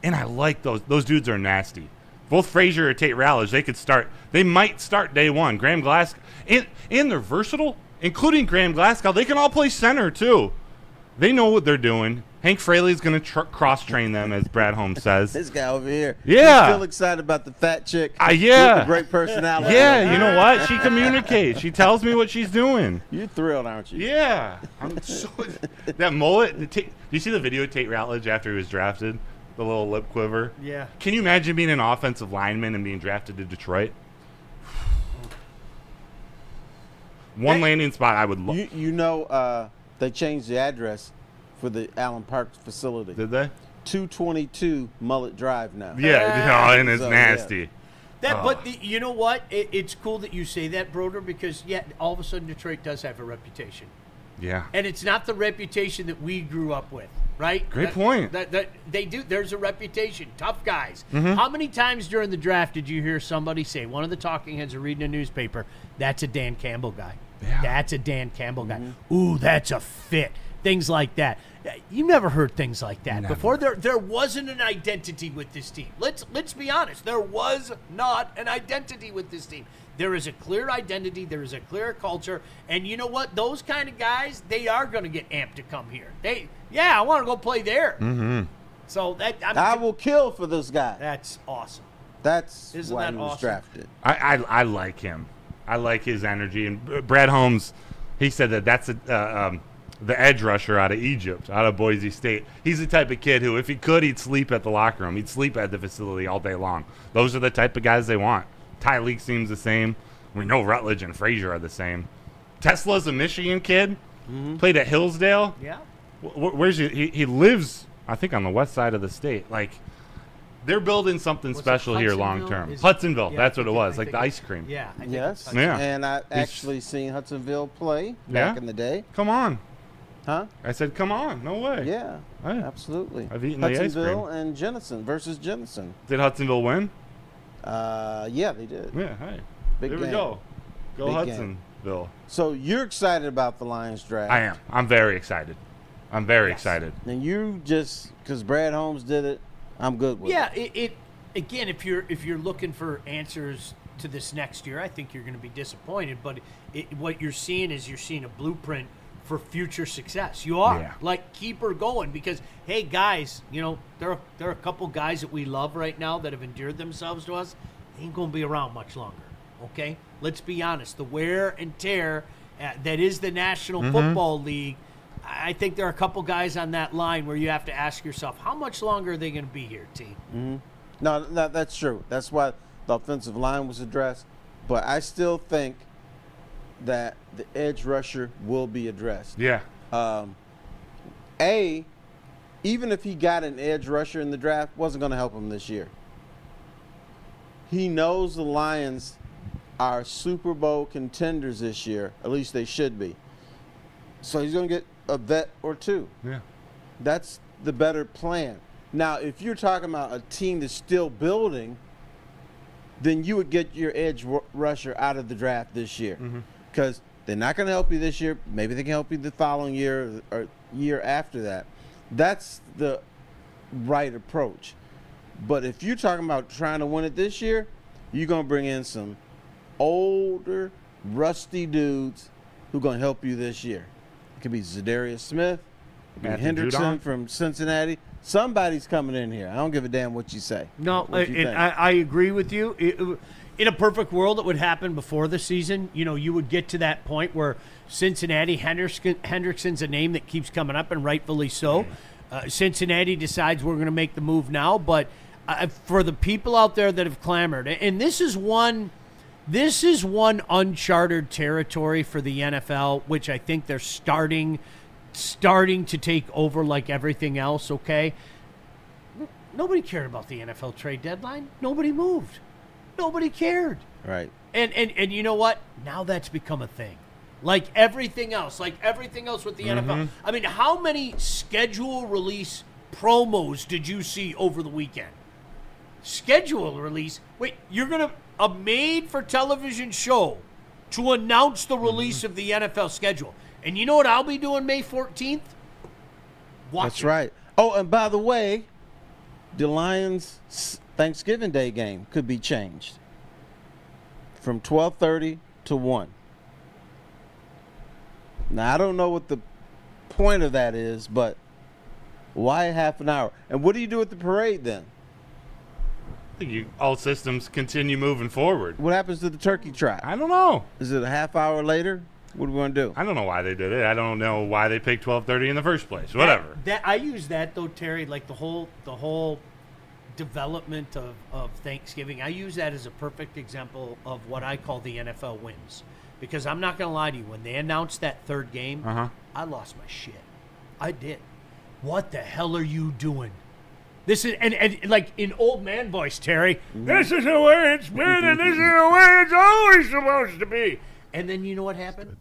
And I like those. Those dudes are nasty. Both Frazier or Tate Ratledge, they could start. They might start day one. Graham Glasgow, and they're versatile, including Graham Glasgow. They can all play center too. They know what they're doing. Hank Fraley's going to cross-train them, as Brad Holmes says. This guy over here. Yeah. He's still excited about the fat chick. Yeah. With the great personality. Yeah, you know what? She communicates. She tells me what she's doing. You're thrilled, aren't you? Yeah. I'm so that mullet. Do you see the video of Tate Ratledge after he was drafted? The little lip quiver. Yeah. Can you imagine being an offensive lineman and being drafted to Detroit? One landing spot I would love. You know, they changed the address for the Allen Park facility. Did they? 222 Mullet Drive now. Yeah, and it's So, nasty. But you know what? It's cool that you say that, Broder, because all of a sudden Detroit does have a reputation. Yeah. And it's not the reputation that we grew up with, right? Great point. That they do. There's a reputation. Tough guys. Mm-hmm. How many times during the draft did you hear somebody say, one of the talking heads are reading a newspaper, that's a Dan Campbell guy. Yeah. That's a Dan Campbell guy. Ooh, that's a fit. Things like that. You never heard things like that Never. before. There wasn't an identity with this team. Let's be honest. There was not an identity with this team. There is a clear identity. There is a clear culture. And you know what? Those kind of guys, they are going to get amped to come here. I want to go play there. Mm-hmm. So I will kill for this guy. That's awesome. That's Isn't why that he was awesome? drafted. I like him. I like his energy. And Brad Holmes, he said that's the edge rusher out of Egypt, out of Boise State. He's the type of kid who, if he could, he'd sleep at the locker room. He'd sleep at the facility all day long. Those are the type of guys they want. Tyleik seems the same. We know Ratledge and Frazier are the same. TeSlaa's a Michigan kid. Played at Hillsdale. Yeah. Where's he lives, I think, on the west side of the state. Like, they're building something Was it special here long Hudsonville? term. Is- Hudsonville, Yeah, that's I what it think- was, I like think the it- ice cream. Yeah. I think Yes. it's Yeah. And I actually seen Hudsonville play Yeah? back in the day. Come on. Huh? I said, come on. No way. Yeah. Hey, Absolutely. I've eaten the ice Hudsonville cream. and Jennison versus Jennison. Did Hudsonville win? Yeah, they did. Yeah, hey. Big There we game. go. Go Big game. Hudsonville. So you're excited about the Lions draft. I am. I'm very excited. I'm very excited. And you just, because Brad Holmes did it, I'm good with Yeah, it. it again, if you're looking for answers to this next year, I think you're going to be disappointed. But what you're seeing is a blueprint for future success. You are. Yeah. Like, keep her going because, hey, guys, there are a couple guys that we love right now that have endeared themselves to us. They ain't going to be around much longer, okay? Let's be honest. The wear and tear that is the National Football League, I think there are a couple guys on that line where you have to ask yourself, how much longer are they going to be here, T? No, that's true. That's why the offensive line was addressed. But I still think that the edge rusher will be addressed. Yeah. even if he got an edge rusher in the draft, wasn't going to help him this year. He knows the Lions are Super Bowl contenders this year. At least they should be. So he's going to get a vet or two. Yeah. That's the better plan. Now, if you're talking about a team that's still building, then you would get your edge rusher out of the draft this year. Because they're not going to help you this year. Maybe they can help you the following year or year after that. That's the right approach. But if you're talking about trying to win it this year, you're going to bring in some older, rusty dudes who are going to help you this year. It could be Zadarius Smith. It could be Matthew Hendrickson Judon from Cincinnati. Somebody's coming in here. I don't give a damn what you say. No, What you and think? I agree with you. In a perfect world, it would happen before the season. You know, you would get to that point where Cincinnati, Hendrickson's a name that keeps coming up, and rightfully so. Cincinnati decides we're going to make the move now. But for the people out there that have clamored, and this is one uncharted territory for the NFL, which I think they're starting to take over like everything else, okay? Nobody cared about the NFL trade deadline. Nobody moved. Nobody cared. Right. And you know what? Now that's become a thing. Like everything else with the NFL. I mean, how many schedule release promos did you see over the weekend? Schedule release? Wait, you're going to a made-for-television show to announce the release of the NFL schedule. And you know what I'll be doing May 14th? That's right. Oh, and by the way, the Lions' Thanksgiving Day game could be changed from 12:30 to 1. Now, I don't know what the point of that is, but why half an hour? And what do you do with the parade then? All systems continue moving forward. What happens to the turkey trot? I don't know. Is it a half hour later? What do we want to do? I don't know why they did it. I don't know why they picked 12:30 in the first place. Whatever. I use that though, Terry. Like the whole development of Thanksgiving. I use that as a perfect example of what I call the NFL wins. Because I'm not going to lie to you, when they announced that third game, I lost my shit. I did. What the hell are you doing? This is and like in old man voice, Terry. This is the way it's been, and this is the way it's always supposed to be. And then you know what happened?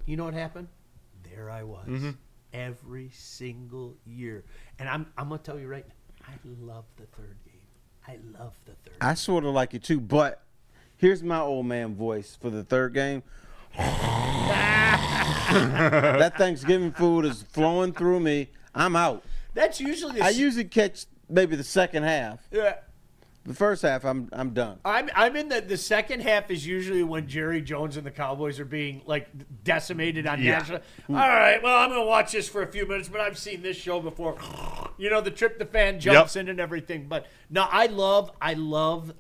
There I was, every single year. And I'm gonna tell you right now, I love the third game. I sort of like it too, but here's my old man voice for the third game. That Thanksgiving food is flowing through me. I'm out. That's usually I usually catch maybe the second half. Yeah. The first half, I'm done. I'm in the second half is usually when Jerry Jones and the Cowboys are being like decimated on national. All right, well I'm gonna watch this for a few minutes, but I've seen this show before. You know, the trip the fan jumps in and everything. But no, I love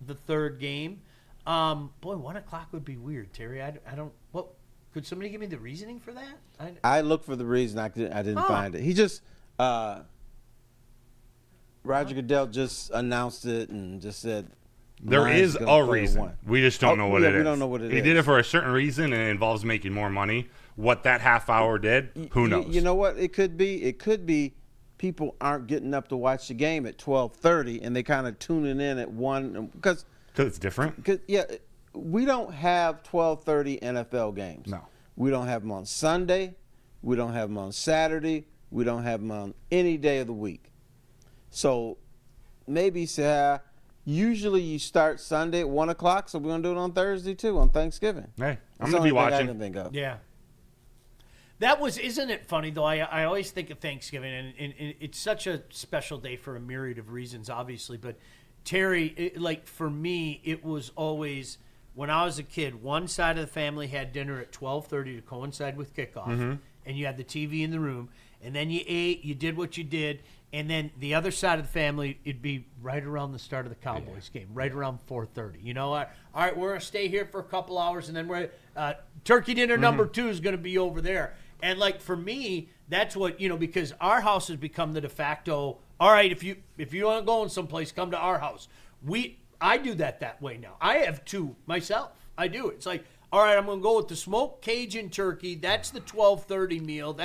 the third game. Boy, 1 o'clock would be weird, Terry. I don't. What could somebody give me the reasoning for that? I looked for the reason. I didn't find it. He just Roger Goodell just announced it and just said there is a reason. We just don't know what it is. We don't know what it is. He did it for a certain reason, and it involves making more money. What that half hour did, who knows? You know what it could be? It could be people aren't getting up to watch the game at 12:30, and they kind of tuning in at 1 because it's different. We don't have 12:30 NFL games. No. We don't have them on Sunday. We don't have them on Saturday. We don't have them on any day of the week. So maybe say, usually you start Sunday at 1 o'clock, so we're going to do it on Thursday too, on Thanksgiving. Hey, I'm That's going the to be only thing I watching. can think of. Yeah. Isn't it funny, though? I always think of Thanksgiving, and it's such a special day for a myriad of reasons, obviously. But, Terry, for me, it was always, when I was a kid, one side of the family had dinner at 12:30 to coincide with kickoff, and you had the TV in the room, and then you ate, you did what you did, and then the other side of the family, it'd be right around the start of the Cowboys game, right around 4:30. You know, all right, we're going to stay here for a couple hours, and then we're turkey dinner number 2 is going to be over there. And for me, that's what, because our house has become the de facto. All right, if you want to go in someplace, come to our house. I do that way now. I have 2 myself. I do. It's like All right, I'm going to go with the smoked Cajun turkey. That's the 12:30 meal.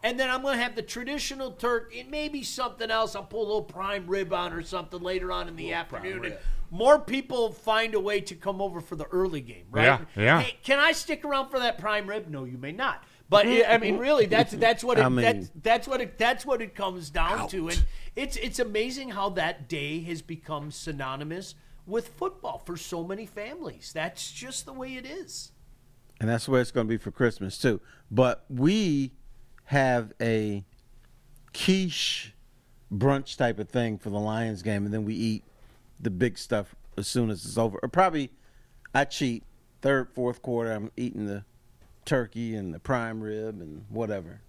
And then I'm going to have the traditional turkey and maybe something else. I'll pull a little prime rib on or something later on in the afternoon. And more people find a way to come over for the early game, right? Yeah. Hey, can I stick around for that prime rib? No, you may not. But I mean, really, that's what it comes down to, and it's amazing how that day has become synonymous with football for so many families. That's just the way it is. And that's where it's going to be for Christmas, too. But we have a quiche brunch type of thing for the Lions game, and then we eat the big stuff as soon as it's over. Or probably I cheat. Third, fourth quarter, I'm eating the turkey and the prime rib and whatever.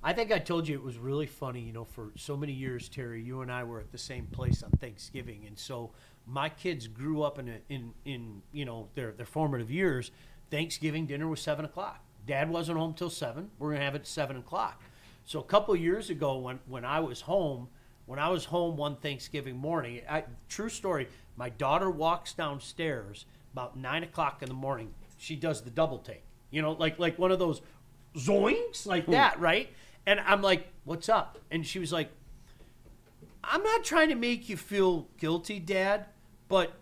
I think I told you it was really funny, for so many years, Terry, you and I were at the same place on Thanksgiving. And so my kids grew up in their formative years. Thanksgiving dinner was 7 o'clock. Dad wasn't home till 7. We're going to have it at 7 o'clock. So a couple of years ago when I was home one Thanksgiving morning, true story, my daughter walks downstairs about 9 o'clock in the morning. She does the double take, like one of those zoinks like that, right? And I'm like, what's up? And she was like, I'm not trying to make you feel guilty, Dad, but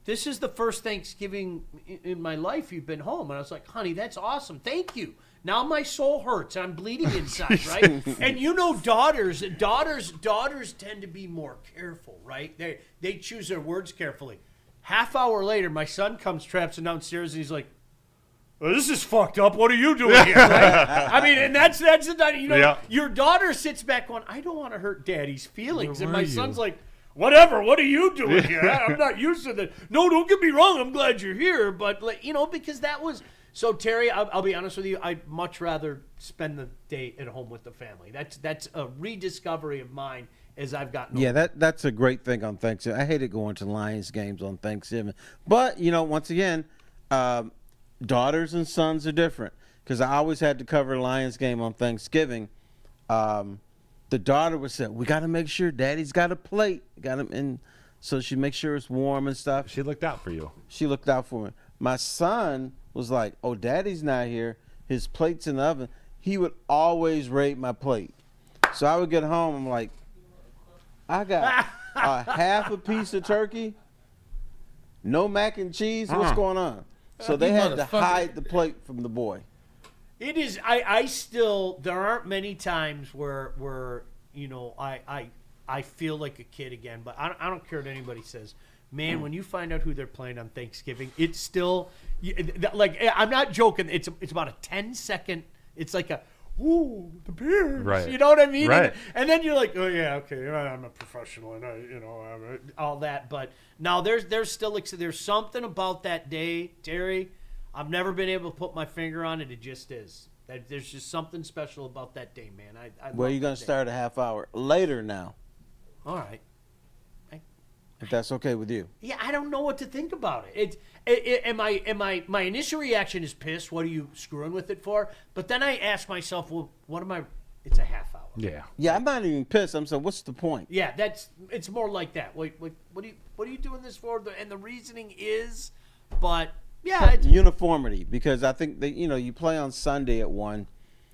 this is the first Thanksgiving in my life you've been home. And I was like, honey, that's awesome. Thank you. Now my soul hurts. I'm bleeding inside, right? And daughters tend to be more careful, right? They choose their words carefully. Half hour later, my son comes traipsing downstairs and he's like, well, this is fucked up. What are you doing here? Right? I mean, and that's the your daughter sits back going, I don't want to hurt Daddy's feelings. And my son's like, whatever, what are you doing here? I'm not used to that. No, don't get me wrong. I'm glad you're here. But, because that was – so, Terry, I'll be honest with you. I'd much rather spend the day at home with the family. That's a rediscovery of mine as I've gotten older. Yeah, that's a great thing on Thanksgiving. I hated going to Lions games on Thanksgiving. But, once again, daughters and sons are different because I always had to cover a Lions game on Thanksgiving. The daughter would say, we got to make sure Daddy's got a plate. And so she makes sure it's warm and stuff. She looked out for you. She looked out for me. My son was like, oh, Daddy's not here. His plate's in the oven. He would always raid my plate. So I would get home. I'm like, I got a half a piece of turkey, no mac and cheese. What's going on? So they had to hide the plate from the boy. It is. I still. There aren't many times where I feel like a kid again. But I don't care what anybody says. Man, when you find out who they're playing on Thanksgiving, it's still I'm not joking. It's about a 10-second. It's like a ooh, the Bears. Right. You know what I mean? Right. And then you're like, oh yeah, okay, I'm a professional, and all that. But now there's still there's something about that day, Terry. I've never been able to put my finger on it. It just is. There's just something special about that day, man. Well, you're going to start a half hour later now. All right. If that's okay with you. Yeah, I don't know what to think about it. My initial reaction is pissed. What are you screwing with it for? But then I ask myself, well, it's a half hour. Yeah. Yeah, I'm not even pissed. I'm saying, what's the point? Yeah, it's more like that. What are you doing this for? And the reasoning is, but yeah, it's uniformity, because I think that you play on Sunday at 1,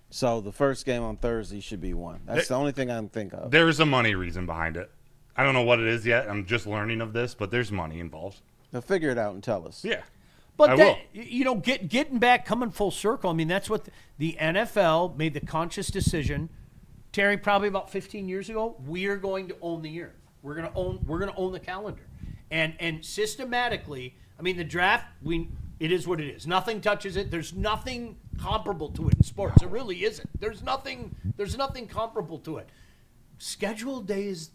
so the first game on Thursday should be 1. That's the only thing I can think of. There's a money reason behind it. I don't know what it is yet. I'm just learning of this, but there's money involved. They'll figure it out and tell us. Yeah. But getting back, coming full circle. I mean, that's what the NFL made the conscious decision. Terry, probably about 15 years ago, we're going to own the year. We're going to own the calendar, and systematically. I mean, the draft. It is what it is. Nothing touches it. There's nothing comparable to it in sports. There really isn't. There's nothing comparable to it. Scheduled day is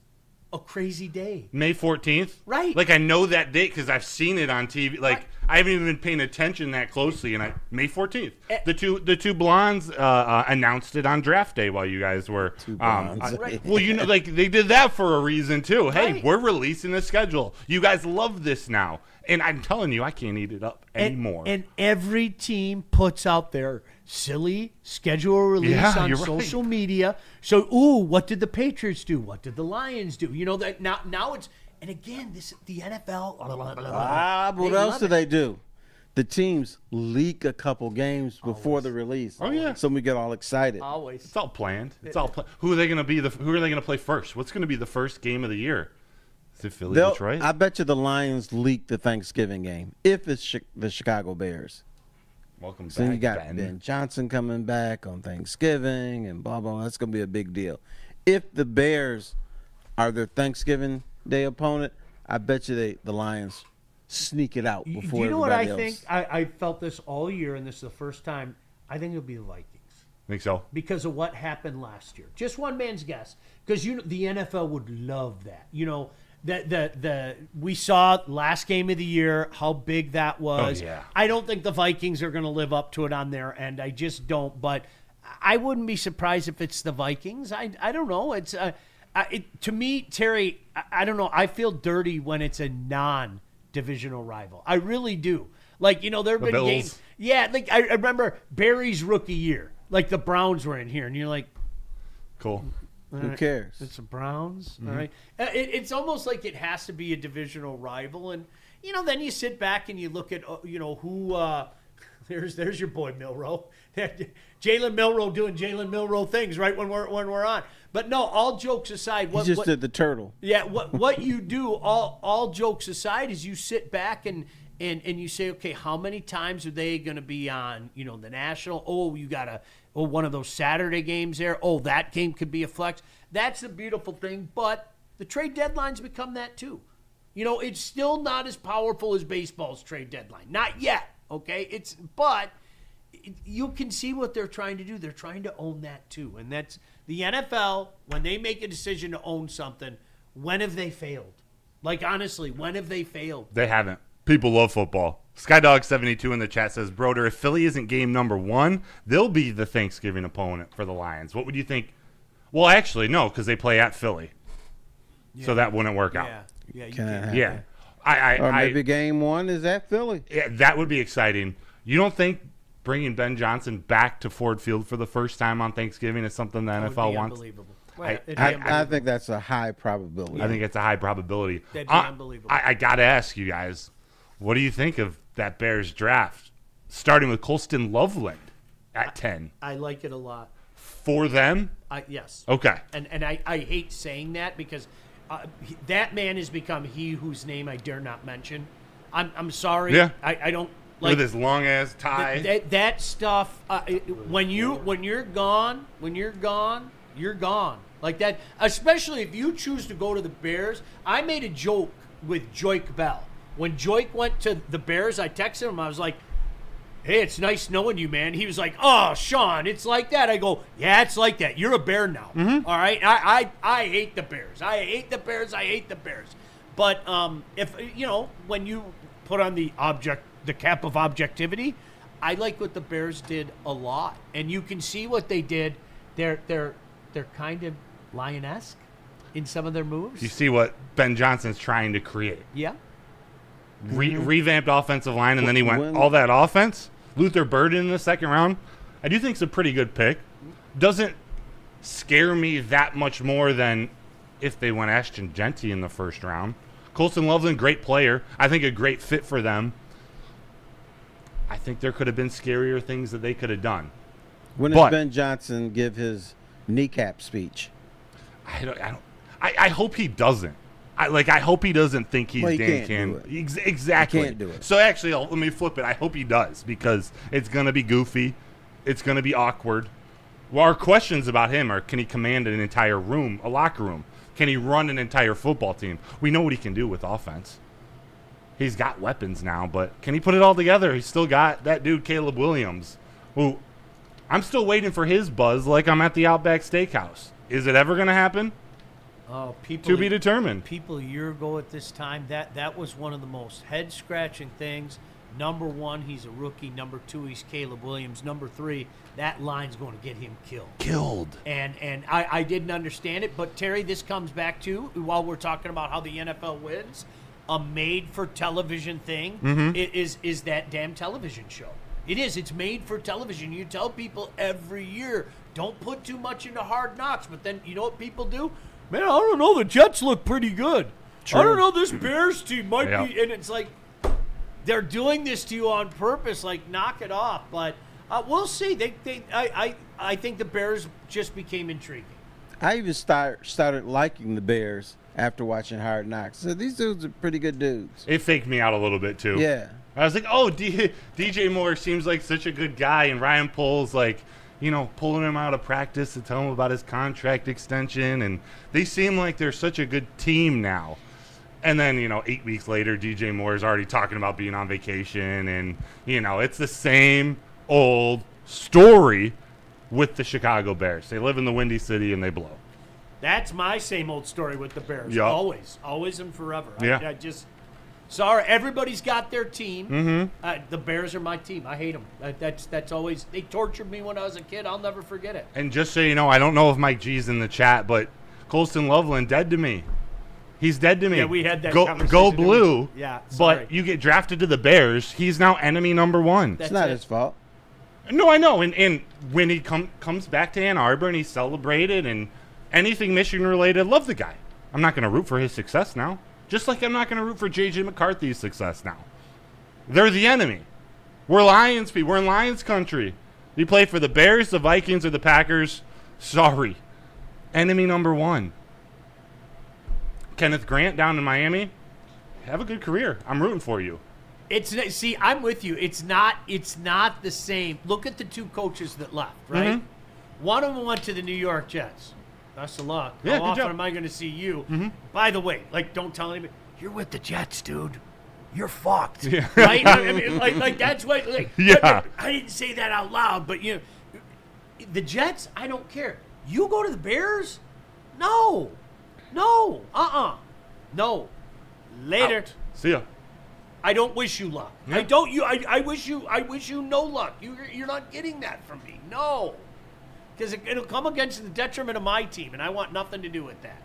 a crazy day. May 14th? Right. Like, I know that date because I've seen it on TV. Like, right. I haven't even been paying attention that closely. And May 14th. The two blondes announced it on draft day while you guys were. Two blondes. Right. Well, they did that for a reason, too. Hey, right. We're releasing the schedule. You guys love this now. And I'm telling you, I can't eat it up anymore. And every team puts out their silly schedule release on social media. So, what did the Patriots do? What did the Lions do? That now it's, and again, the NFL. What else do they do? the teams leak a couple games before the release. Oh, yeah. So we get all excited. Always. It's all planned. It's all Who are they going to be? Who are they going to play first? What's going to be the first game of the year? Is it Philly, Detroit? I bet you the Lions leak the Thanksgiving game if it's the Chicago Bears. Welcome So back, you got Ben. Ben Johnson coming back on Thanksgiving and blah, blah. That's going to be a big deal. If the Bears are their Thanksgiving Day opponent, I bet you the Lions sneak it out before Do you know what I everybody else. think? I felt this all year, and this is the first time. I think it'll be the Vikings Think so? because of what happened last year. Just one man's guess, because the NFL would love that. We saw last game of the year how big that was. Oh, yeah. I don't think the Vikings are going to live up to it on their end. I just don't. But I wouldn't be surprised if it's the Vikings. I don't know. It's to me, Terry. I don't know. I feel dirty when it's a non-divisional rival. I really do. Like there have been Bills. games. Yeah, like I remember Barry's rookie year. Like the Browns were in here, and you're like, Cool. Who cares? it's the Browns, all right. It's almost like it has to be a divisional rival, and then you sit back and you look at who. There's your boy Milroe, Jalen Milroe doing Jalen Milroe things right when we're on. But no, all jokes aside, He just did the turtle. yeah, what you do, all jokes aside, is you sit back and you say, okay, how many times are they going to be on, the national? Oh, you got one of those Saturday games there. Oh, that game could be a flex. That's the beautiful thing. But the trade deadlines become that too. It's still not as powerful as baseball's trade deadline. Not yet. Okay, but you can see what they're trying to do. They're trying to own that too, and that's the NFL. When they make a decision to own something, when have they failed? Like honestly, when have they failed? They haven't. People love football. Skydog72 in the chat says, Broder, if Philly isn't game number 1, they'll be the Thanksgiving opponent for the Lions. What would you think? Well, actually, no, because they play at Philly. Yeah. So that wouldn't work out. Yeah, you Can can. I- Yeah. Or maybe game 1 is at Philly. Yeah, that would be exciting. You don't think bringing Ben Johnson back to Ford Field for the first time on Thanksgiving is something the That would NFL be wants? unbelievable. I- It'd be I unbelievable. think that's a high probability. I think it's a high probability. That'd be unbelievable. I got to ask you guys, what do you think of that Bears draft, starting with Colston Loveland at 10? I like it a lot. For them? Yes. Okay. And I hate saying that because that man has become he whose name I dare not mention. I'm sorry. Yeah. I don't With like this long-ass tie. that stuff. When you're gone, you're gone. Like that, especially if you choose to go to the Bears. I made a joke with Joik Bell. When Joik went to the Bears, I texted him. I was like, hey, it's nice knowing you, man. He was like, oh, Sean, it's like that. I go, yeah, it's like that. You're a Bear now. All right? I hate the Bears. I hate the Bears. But if, when you put on the cap of objectivity, I like what the Bears did a lot. And you can see what they did. They're kind of Lion-esque in some of their moves. You see what Ben Johnson's trying to create. Yeah. Revamped offensive line, and then he went When- all that offense. Luther Burden in the second round. I do think it's a pretty good pick. Doesn't scare me that much more than if they went Ashton Genty in the first round. Colston Loveland, great player. I think a great fit for them. I think there could have been scarier things that they could have done. When But- does Ben Johnson give his kneecap speech? I hope he doesn't. I hope he doesn't think he's Well, he Dan can't do Campbell. Exactly. He can't do it. So actually, let me flip it. I hope he does because it's going to be goofy. It's going to be awkward. Well, our questions about him are: can he command an entire room, a locker room? Can he run an entire football team? We know what he can do with offense. He's got weapons now, but can he put it all together? He's still got that dude, Caleb Williams, who I'm still waiting for his buzz like I'm at the Outback Steakhouse. Is it ever going to happen? Oh, people To be determined. People a year ago at this time, that was one of the most head-scratching things. Number 1, he's a rookie. Number 2, he's Caleb Williams. Number 3, that line's going to get him killed. And I didn't understand it. But, Terry, this comes back to, while we're talking about how the NFL wins, a made-for-television thing is that damn television show. It is. It's made for television. You tell people every year, don't put too much into Hard Knocks. But then, you know what people do? Man, I don't know. The Jets look pretty good. True. I don't know. This Bears team might Yeah. be. And it's like, they're doing this to you on purpose. Like, knock it off. But we'll see. I think the Bears just became intriguing. I even started liking the Bears after watching Hard Knocks. So these dudes are pretty good dudes. It faked me out a little bit too. Yeah. I was like, oh, DJ Moore seems like such a good guy, and Ryan Poles like, pulling him out of practice to tell him about his contract extension, and they seem like they're such a good team now. And then, 8 weeks later, DJ Moore is already talking about being on vacation, and, it's the same old story with the Chicago Bears. They live in the Windy City, and they blow. That's my same old story with the Bears. Yep. Always and forever. Yeah. I just... Sorry, everybody's got their team. Mm-hmm. The Bears are my team. I hate them. That's always. They tortured me when I was a kid. I'll never forget it. And just so you know, I don't know if Mike G's in the chat, but Colston Loveland dead to me. He's dead to me. Yeah, we had that conversation. Go blue. Yeah, sorry. But you get drafted to the Bears. He's now enemy number one. It's not his fault. No, I know. And when he comes back to Ann Arbor and he's celebrated and anything Michigan related, love the guy. I'm not going to root for his success now. Just like I'm not going to root for J.J. McCarthy's success now. They're the enemy. We're Lions people. We're in Lions country. You play for the Bears, the Vikings, or the Packers. Sorry. Enemy number one. Kenneth Grant down in Miami. Have a good career. I'm rooting for you. See, I'm with you. It's not the same. Look at the two coaches that left, right? Mm-hmm. One of them went to the New York Jets. Best of luck. Yeah, How good often job. am I going to see you? Mm-hmm. By the way, don't tell anybody. You're with the Jets, dude. You're fucked. Yeah. Right? I mean, that's what. Yeah. I didn't say that out loud, but the Jets. I don't care. You go to the Bears? No. No. No. Later. Out. See ya. I don't wish you luck. Yeah. I wish you no luck. You're not getting that from me. No. Because it'll come against the detriment of my team, and I want nothing to do with that.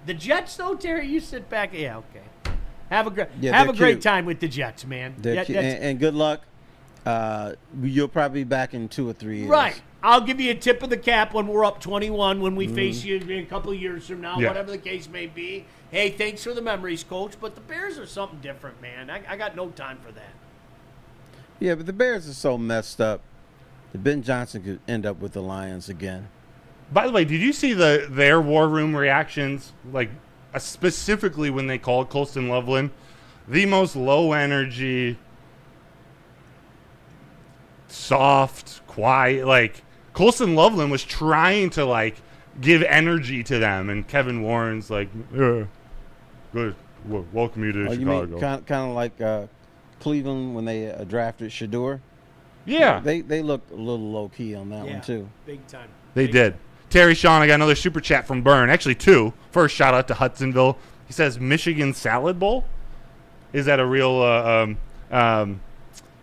The Jets, though, Terry, you sit back. Yeah, okay. Have a great cute. time with the Jets, man. They're cute. And good luck. You'll probably be back in 2 or 3 years. Right. I'll give you a tip of the cap when we're up 21, when we face you in a couple of years from now, Yeah. whatever the case may be. Hey, thanks for the memories, Coach, but the Bears are something different, man. I got no time for that. Yeah, but the Bears are so messed up that Ben Johnson could end up with the Lions again. By the way, did you see their war room reactions? Specifically when they called Colston Loveland the most low energy, soft, quiet. Colston Loveland was trying to give energy to them, and Kevin Warren's good, welcome you to You Chicago. mean kind of like Cleveland when they drafted Shador? Yeah, They looked a little low key on that one too. Big time. they did. Terry Sean, I got another super chat from Byrne. Actually, 2. First, shout out to Hudsonville. He says Michigan Salad Bowl. Is that a real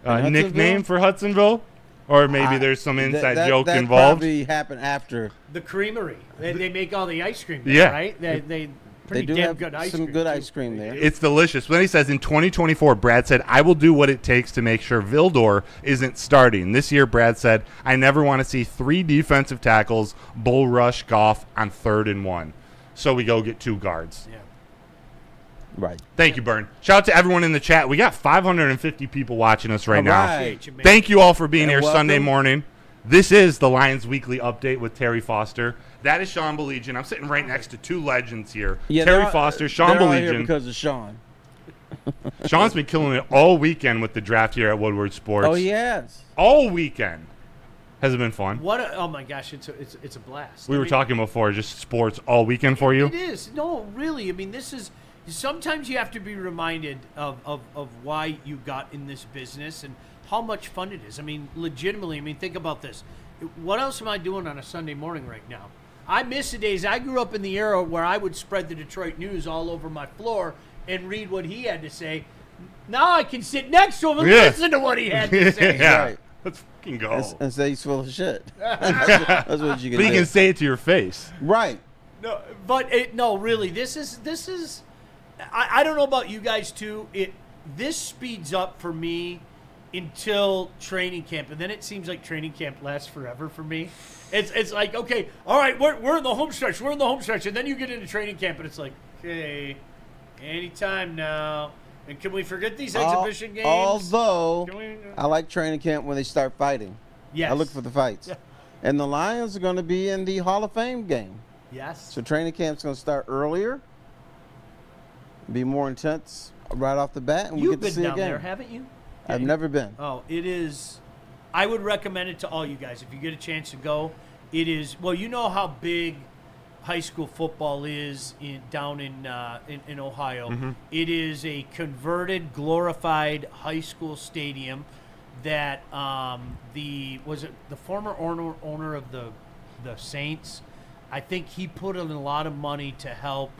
nickname for Hudsonville? Or maybe there's some inside joke that involved? Probably happened after. The creamery. They make all the ice cream there, Yeah. right? They They pretty do damn have good ice some cream. good too. ice cream there. It's delicious. But then he says, in 2024, Brad said, I will do what it takes to make sure Vildor isn't starting. This year, Brad said, I never want to see 3 defensive tackles, bull rush Goff on 3rd and 1. So we go get 2 guards. Yeah. Right. Thank you, Byrne. Shout out to everyone in the chat. We got 550 people watching us right All now. right. Appreciate you, man. Thank you all for being And here welcome. Sunday morning. This is the Lions Weekly Update with Terry Foster. That is Sean Baligian. I'm sitting right next to 2 legends here. Yeah, Terry they're- Foster, Sean they're all here Baligian. because of Sean. Sean's been killing it all weekend with the draft here at Woodward Sports. Oh, yes. All weekend. Has it been fun? Oh my gosh, it's a blast. We I were mean, talking before, just sports all weekend for you? It is. No, really. I mean, this is. Sometimes you have to be reminded of why you got in this business and how much fun it is. I mean, legitimately. I mean, think about this. What else am I doing on a Sunday morning right now? I miss the days. I grew up in the era where I would spread the Detroit news all over my floor and read what he had to say. Now I can sit next to him and Yeah. listen to what he had to say. Yeah. Right. Let's fucking go. And say he's full of shit. That's what you can But you do. can say it to your face. Right. No, but no, really. This is. I don't know about you guys too. This speeds up for me until training camp, and then it seems like training camp lasts forever for me. It's like, okay, all right, we're in the home stretch. We're in the home stretch, and then you get into training camp, and it's like, okay, anytime now. And can we forget these exhibition games? Although Can we- I like training camp when they start fighting. Yes. I look for the fights. Yeah. And the Lions are going to be in the Hall of Fame game. Yes. So training camp's going to start earlier, be more intense right off the bat, and we You've get to been see a down game. there, haven't you? I've never been. Oh, it is. I would recommend it to all you guys if you get a chance to go. It is. Well, you know how big high school football is down in Ohio. Mm-hmm. It is a converted, glorified high school stadium that the former owner of the Saints. I think he put in a lot of money to help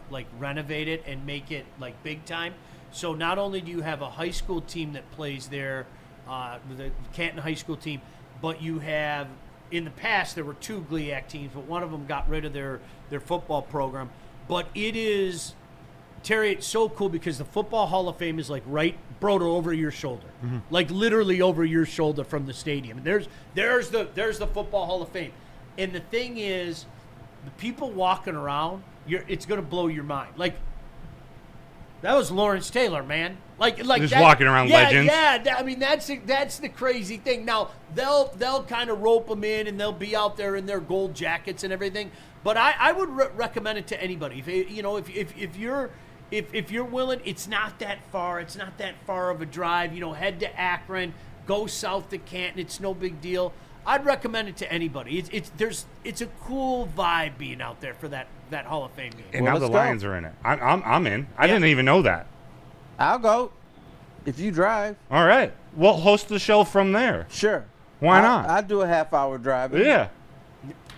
like renovate it and make it like big time. So not only do you have a high school team that plays there, the Canton High School team, but you have, in the past there were 2 GLIAC teams, but one of them got rid of their football program. But it is, Terry, it's so cool because the Football Hall of Fame is like right, Broder, over your shoulder, like literally over your shoulder from the stadium. And there's the Football Hall of Fame. And the thing is, the people walking around, it's going to blow your mind. Like, that was Lawrence Taylor, man. Like Just that, walking around legends. Yeah, I mean, that's the crazy thing. Now, they'll kind of rope them in, and they'll be out there in their gold jackets and everything. But I would recommend it to anybody. If you're willing, it's not that far. It's not that far of a drive. Head to Akron, go south to Canton. It's no big deal. I'd recommend it to anybody. It's a cool vibe being out there for that Hall of Fame game. And Well, now the let's go. Lions are in it. I'm in. I didn't even know that. I'll go if you drive. All right. We'll host the show from there. Sure. Why not? I'd do a half-hour drive. Yeah.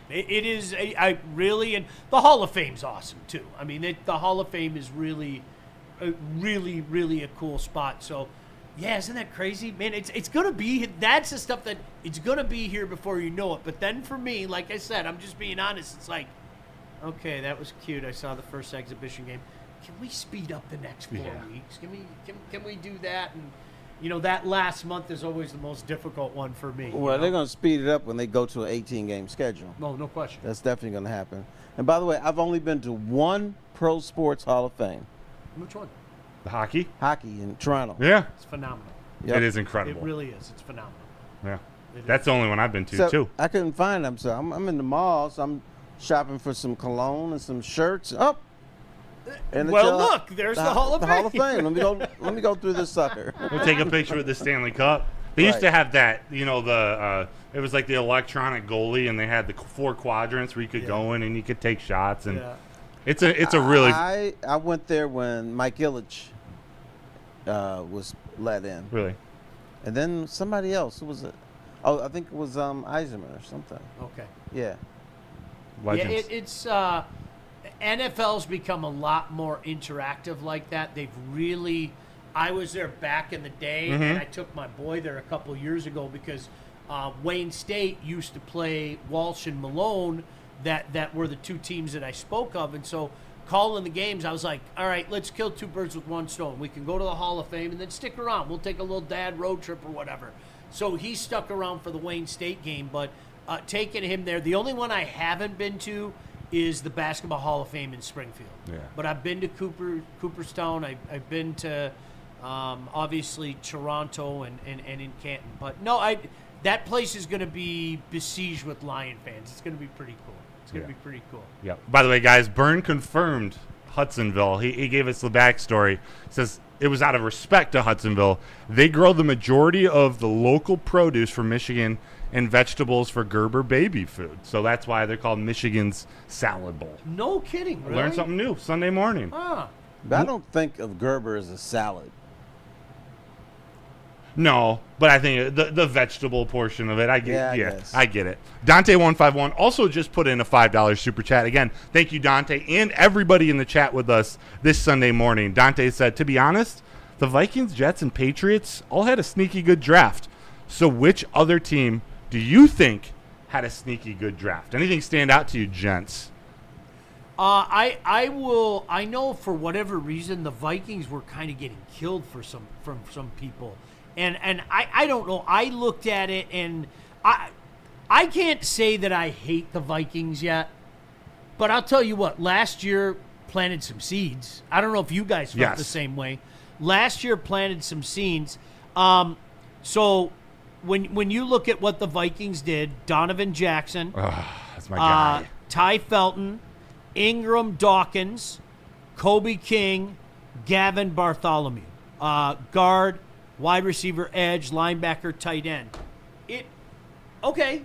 It is. I really, and the Hall of Fame's awesome too. I mean, the Hall of Fame is really a cool spot. So, yeah, isn't that crazy, man? It's gonna be. That's the stuff that it's gonna be here before you know it. But then for me, like I said, I'm just being honest. It's like, okay, that was cute. I saw the first exhibition game. Can we speed up the next 4 weeks? Can we do that? And that last month is always the most difficult one for me. Well, they're going to speed it up when they go to an 18-game schedule. No question. That's definitely going to happen. And by the way, I've only been to one Pro Sports Hall of Fame, Which one? The hockey? hockey in Toronto. Yeah. It's phenomenal. Yep. It is incredible. It really is. It's phenomenal. Yeah. It That's the only one I've been to, So too. I couldn't find them, so I'm in the mall, so I'm shopping for some cologne and some shirts. Oh, and Well, look, there's the Hall of the Fame. Hall of Fame. Let me go through this sucker. We'll take a picture with the Stanley Cup. They used Right. to have that, it was like the electronic goalie, and they had the 4 quadrants where you could go in and you could take shots, and Yeah. it's a really I went there when Mike Ilitch was let in, really. and then somebody else. Who was it? Oh, I think it was Eisenman or something. Okay. Yeah. Legends. Yeah, it's NFL's become a lot more interactive like that. They've really. I was there back in the day, and I took my boy there a couple years ago because Wayne State used to play Walsh and Malone. That were the 2 teams that I spoke of, and so calling the games, I was like, all right, let's kill 2 birds with 1 stone. We can go to the Hall of Fame and then stick around. We'll take a little dad road trip or whatever. So he stuck around for the Wayne State game, but taking him there, the only one I haven't been to is the Basketball Hall of Fame in Springfield. Yeah. But I've been to Cooperstown. I've been to obviously Toronto and in Canton. But no, that place is going to be besieged with Lion fans. It's going to be pretty cool. It's going to be pretty cool. Yeah. By the way, guys, Byrne confirmed Hudsonville. He gave us the backstory. He says it was out of respect to Hudsonville. They grow the majority of the local produce for Michigan and vegetables for Gerber baby food. So that's why they're called Michigan's Salad Bowl. No kidding, really? Learn something new Sunday morning. Ah. But I don't think of Gerber as a salad. No, but I think the vegetable portion of it, I get. Yeah, I Yeah, guess. I get it. Dante151 also just put in a $5 super chat. Again, thank you, Dante, and everybody in the chat with us this Sunday morning. Dante said, to be honest, the Vikings, Jets, and Patriots all had a sneaky good draft. So which other team do you think had a sneaky good draft? Anything stand out to you, gents? I know for whatever reason the Vikings were kind of getting killed from some people. And I don't know. I looked at it and I can't say that I hate the Vikings yet, but I'll tell you what, last year planted some seeds. I don't know if you guys felt Yes. the same way, last year planted some seeds. So when you look at what the Vikings did, Donovan Jackson, That's my guy. Ty Felton, Ingram Dawkins, Kobe King, Gavin Bartholomew, guard, wide receiver, edge, linebacker, tight end. Okay,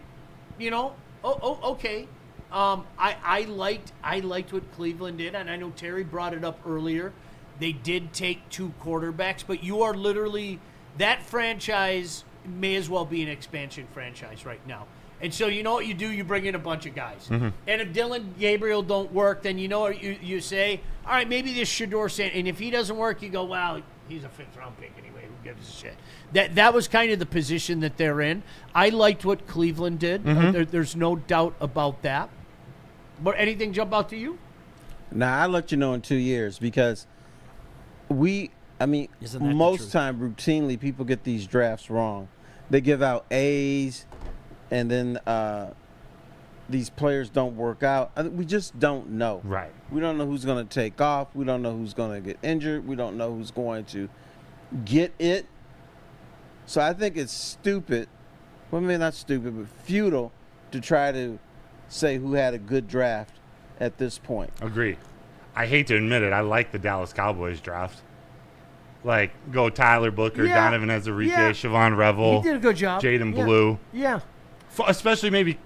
okay. I liked what Cleveland did, and I know Terry brought it up earlier. They did take 2 quarterbacks, but you are literally that franchise may as well be an expansion franchise right now. And so you know what you do? You bring in a bunch of guys. Mm-hmm. And if Dylan Gabriel don't work, then you know what you say? All right, maybe this Shedeur Sanders. And if he doesn't work, you go, well, he's a 5th-round pick anyway. Who gives a shit? That was kind of the position that they're in. I liked what Cleveland did. Mm-hmm. There's no doubt about that. But anything jump out to you? Now, I'll let you know in 2 years because Isn't that the most truth? time routinely people get these drafts wrong. They give out A's and then these players don't work out. We just don't know. Right. We don't know who's going to take off. We don't know who's going to get injured. We don't know who's going to get it. So I think it's stupid, well, maybe not stupid, but futile to try to say who had a good draft at this point. Agree. I hate to admit it. I like the Dallas Cowboys draft. Like, go Tyler Booker, Yeah. Donovan Ezerique, Yeah. Siobhan Revel, He did a good job. Jaden Yeah. Blue. Yeah. Especially maybe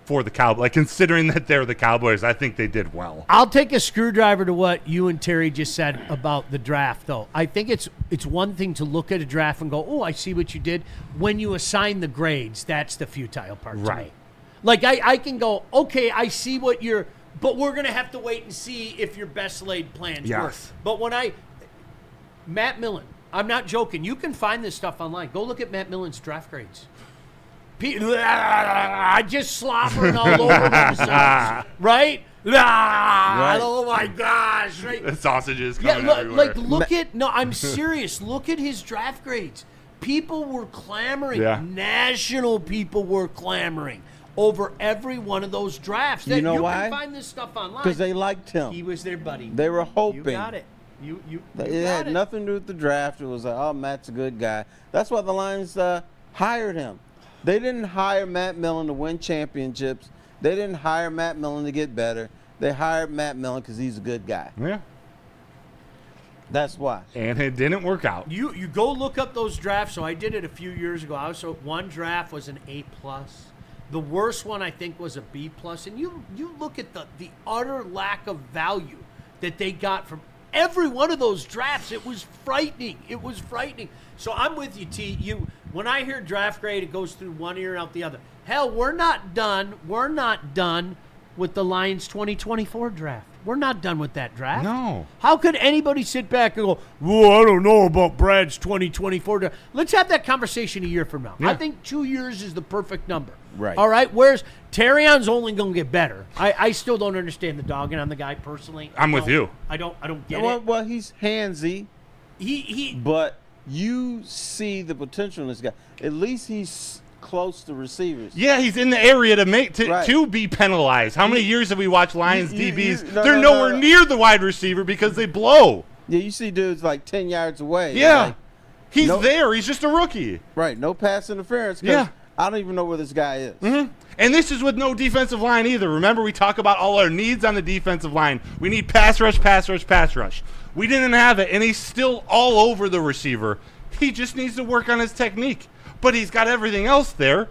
for the Cowboys. Like, considering that they're the Cowboys, I think they did well. I'll take a screwdriver to what you and Terry just said about the draft, though. I think it's one thing to look at a draft and go, oh, I see what you did. When you assign the grades, that's the futile part to Right. me. Like, I can go, okay, I see what you're – but we're going to have to wait and see if your best laid plans work. Yes. But when Matt Millen, I'm not joking. You can find this stuff online. Go look at Matt Millen's draft grades. I just slobbering all over themselves, right? Oh my gosh! Right? The sausages Yeah, coming everywhere. look at no. I'm serious. Look at his draft grades. People were clamoring. Yeah. National people were clamoring over every one of those drafts. You know why? can find this stuff online. Because they liked him. He was their buddy. They were hoping. You got it. You It got had it. nothing to do with the draft. It was like, oh, Matt's a good guy. That's why the Lions hired him. They didn't hire Matt Millen to win championships. They didn't hire Matt Millen to get better. They hired Matt Millen because he's a good guy. Yeah. That's why. And it didn't work out. You go look up those drafts. So I did it a few years ago. One draft was an A+. The worst one I think was a B+. And you look at the utter lack of value that they got from every one of those drafts. It was frightening. It was frightening. So I'm with you, T. When I hear draft grade, it goes through one ear and out the other. Hell, we're not done. We're not done with the Lions 2024 draft. We're not done with that draft. No. How could anybody sit back and go, well, I don't know about Brad's 2024 draft? Let's have that conversation a year from now. Yeah. I think 2 years is the perfect number. Right. All right? Whereas Terrion's only going to get better. I still don't understand the dogging on the guy personally. I'm with you. I don't get Well, it. well, he's handsy, He but you see the potential in this guy. At least he's close to receivers. Yeah, he's in the area to Right. to be penalized. How many years have we watched Lions you- DBs? no, They're no, no, nowhere no. near the wide receiver because they blow. Yeah, you see dudes like 10 yards away. Yeah. Like, He's Nope. there. He's just a rookie. right, no pass interference. 'Cause Yeah. I don't even know where this guy is. Mm-hmm. And this is with no defensive line either. Remember, we talk about all our needs on the defensive line. We need pass rush, pass rush, pass rush. We didn't have it, and he's still all over the receiver. He just needs to work on his technique. But he's got everything else there.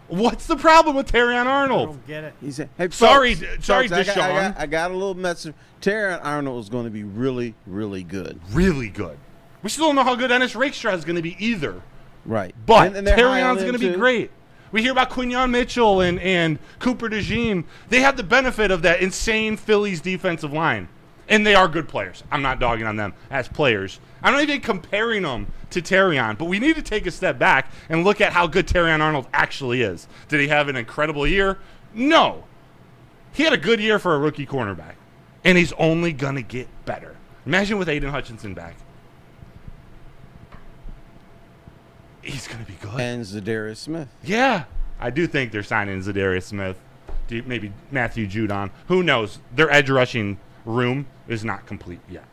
What's the problem with Terrion I Arnold? don't get it. He said, "Hey, Sorry, folks, sorry, folks, Deshaun. I got a little message. Terry Arnold is going to be really, really good." Really good. We still don't know how good Ennis Rakestraw is going to be either. Right. But And they're high on Terrion's him, going to be too. great. We hear about Quinyon Mitchell and Cooper DeJean. They have the benefit of that insane Phillies defensive line. And they are good players. I'm not dogging on them as players. I'm not even comparing them to Terrion. But we need to take a step back and look at how good Terrion Arnold actually is. Did he have an incredible year? No. He had a good year for a rookie cornerback. And he's only going to get better. Imagine with Aiden Hutchinson back. He's going to be good. And Zadarius Smith. Yeah, I do think they're signing Zadarius Smith, maybe Matthew Judon. Who knows? Their edge rushing room is not complete yet.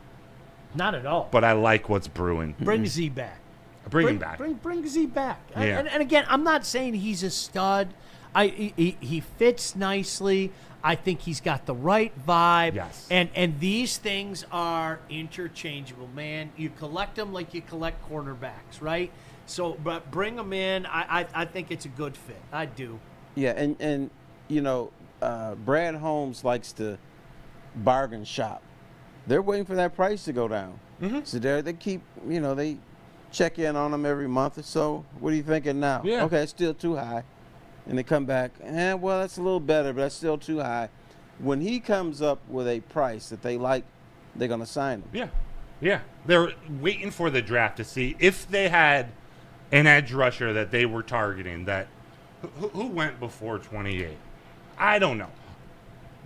Not at all. but I like what's brewing. Bring Z back. Bring him back. Bring Z back. Yeah. And again, I'm not saying he's a stud. He fits nicely. I think he's got the right vibe. Yes. And these things are interchangeable, man. You collect them like you collect cornerbacks, right? So, but bring them in. I think it's a good fit. I do. Yeah, and Brad Holmes likes to bargain shop. They're waiting for that price to go down. Mm-hmm. So they keep, they check in on them every month or so. What are you thinking now? Yeah. Okay, it's still too high. And they come back, well, that's a little better, but that's still too high. When he comes up with a price that they like, they're going to sign him. Yeah. They're waiting for the draft to see if they had an edge rusher that they were targeting. That who went before 28? I don't know.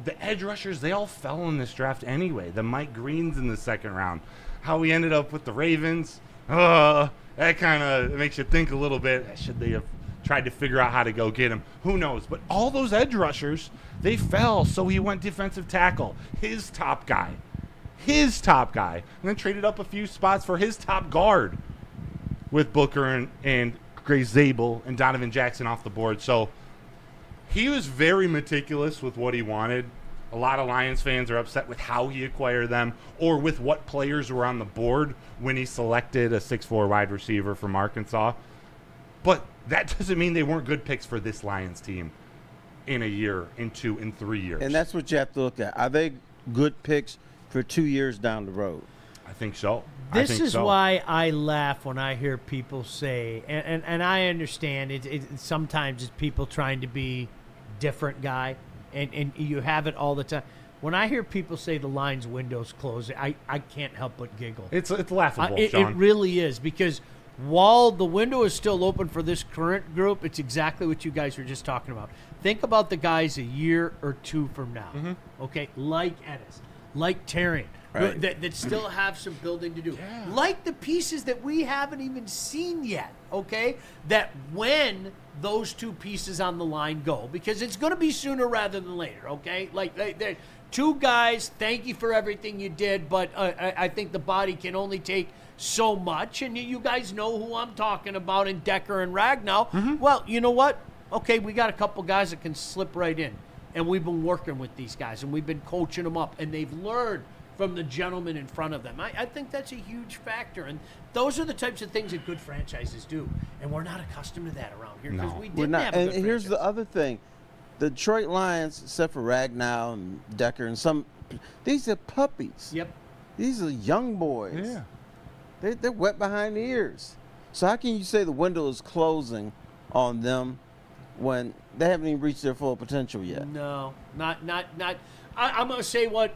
The edge rushers, they all fell in this draft anyway. The Mike Greens in the second round. How we ended up with the Ravens, that kind of makes you think a little bit. Should they have tried to figure out how to go get him? Who knows? But all those edge rushers, they fell, so he went defensive tackle, his top guy, and then traded up a few spots for his top guard with Booker and Gray Zabel and Donovan Jackson off the board. So he was very meticulous with what he wanted. A lot of Lions fans are upset with how he acquired them or with what players were on the board when he selected a 6'4" wide receiver from Arkansas. But that doesn't mean they weren't good picks for this Lions team in a year, in 2, in 3 years. And that's what you have to look at. Are they good picks for 2 years down the road? I think so. This is why I laugh when I hear people say, and I understand it sometimes it's people trying to be different guy, and you have it all the time. When I hear people say the Lions window's closed, I can't help but giggle. It's laughable, It Sean. really is, because while the window is still open for this current group, it's exactly what you guys were just talking about. Think about the guys a year or two from now, okay? Like Ennis, like Terrian, Right. that still have some building to do. Like the pieces that we haven't even seen yet, okay? That when those two pieces on the line go, because it's going to be sooner rather than later, okay? Like, they're two guys, thank you for everything you did, but I think the body can only take so much, and you guys know who I'm talking about in Decker and Ragnow. Well, you know what? Okay, we got a couple guys that can slip right in, and we've been working with these guys, and we've been coaching them up, and they've learned from the gentleman in front of them. I think that's a huge factor, and those are the types of things that good franchises do, and we're not accustomed to that around here because we didn't have a And good here's franchise. the other thing. The Detroit Lions, except for Ragnow and Decker and some, these are puppies. Yep. These are young boys. Yeah. They're wet behind the ears. So how can you say the window is closing on them when they haven't even reached their full potential yet? No, not. I'm going to say what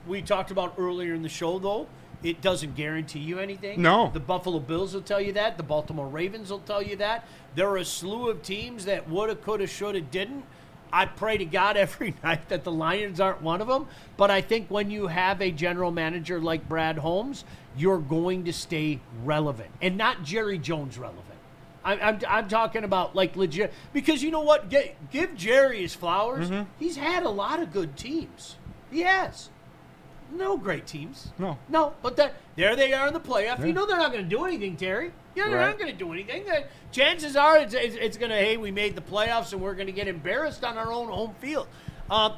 we talked about earlier in the show, though. It doesn't guarantee you anything. No. The Buffalo Bills will tell you that. The Baltimore Ravens will tell you that. There are a slew of teams that woulda, coulda, shoulda, didn't. I pray to God every night that the Lions aren't one of them. But I think when you have a general manager like Brad Holmes, you're going to stay relevant. And not Jerry Jones relevant. I'm talking about like legit. Because you know what? Give Jerry his flowers. He's had a lot of good teams. He has. No great teams. No, but there they are in the playoff. You know they're not going to do anything, Terry. You know they're not going to do anything. Chances are it's going to, hey, we made the playoffs and we're going to get embarrassed on our own home field.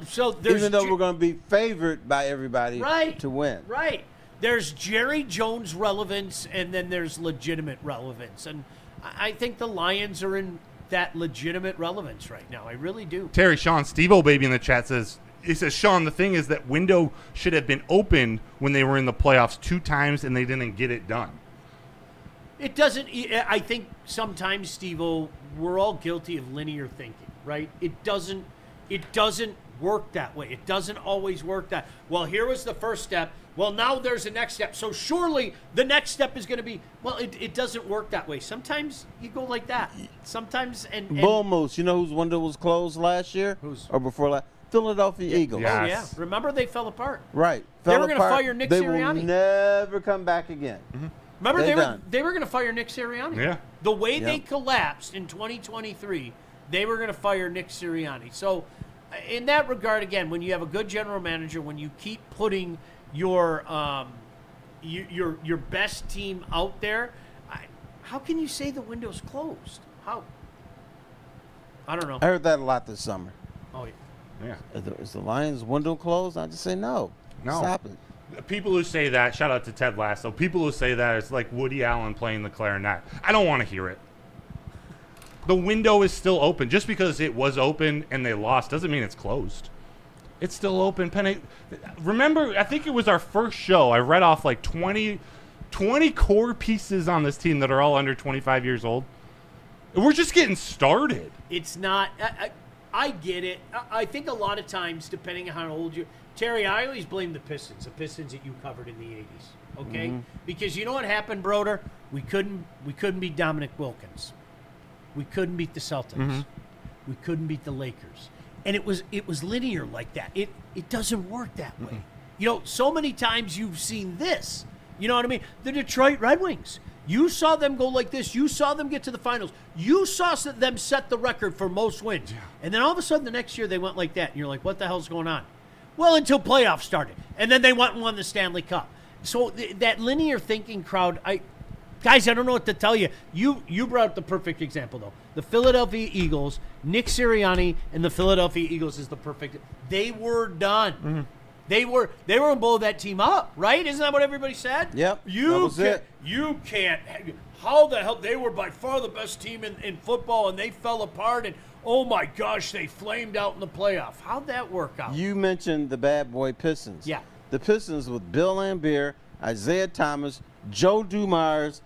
So there's Even though we're going to be favored by everybody to win. Right. There's Jerry Jones relevance, and then there's legitimate relevance. And I think the Lions are in that legitimate relevance right now. I really do. Terry, Sean, Steve-O Baby in the chat says, Sean, the thing is that window should have been opened when they were in the playoffs 2 times and they didn't get it done. It doesn't. I think sometimes, Steve-O, we're all guilty of linear thinking, right? It doesn't work that way. It doesn't always work that. Well, here was the first step. Well, now there's a next step. So surely the next step is going to be. Well, it doesn't work that way. Sometimes you go like that. Sometimes and Bull Moose, you know whose window was closed last year? Or before last? Philadelphia Eagles. Yeah. Oh, yeah. Remember, they fell apart. Right. They were gonna fire Nick They Sirianni. will never come back again. Remember, They're they were going to fire Nick Sirianni. Yeah. The way they collapsed in 2023, they were going to fire Nick Sirianni. So, in that regard, again, when you have a good general manager, when you keep putting your your best team out there. How can you say the window's closed? How? I don't know. I heard that a lot this summer. Oh, yeah. Yeah. Is the Lions' window closed? I just say no. No. Stop it. People who say that, shout out to Ted Lasso. People who say that, it's like Woody Allen playing the clarinet. I don't want to hear it. The window is still open. Just because it was open and they lost doesn't mean it's closed. It's still open. Remember, I think it was our first show. I read off like 20 core pieces on this team that are all under 25 years old. We're just getting started. It's not. I get it. I think a lot of times, depending on how old you, Terry, I always blame the Pistons that you covered in the 80s. Okay, because you know what happened, Broder? We couldn't beat Dominic Wilkins. We couldn't beat the Celtics. We couldn't beat the Lakers. And it was linear like that. It doesn't work that way. You know, so many times you've seen this. You know what I mean? The Detroit Red Wings. You saw them go like this. You saw them get to the finals. You saw them set the record for most wins. Yeah. And then all of a sudden the next year they went like that. And you're like, what the hell's going on? Well, until playoffs started. And then they went and won the Stanley Cup. So that linear thinking crowd, guys, I don't know what to tell you. You brought up the perfect example, though. The Philadelphia Eagles, Nick Sirianni, and the Philadelphia Eagles is the perfect. They were done. They were going to blow that team up, right? Isn't that what everybody said? Yep. You can't. How the hell? They were by far the best team in football, and they fell apart. And oh my gosh, they flamed out in the playoff. How'd that work out? You mentioned the bad boy Pistons. Yeah. The Pistons with Bill Laimbeer, Isaiah Thomas, Joe Dumars,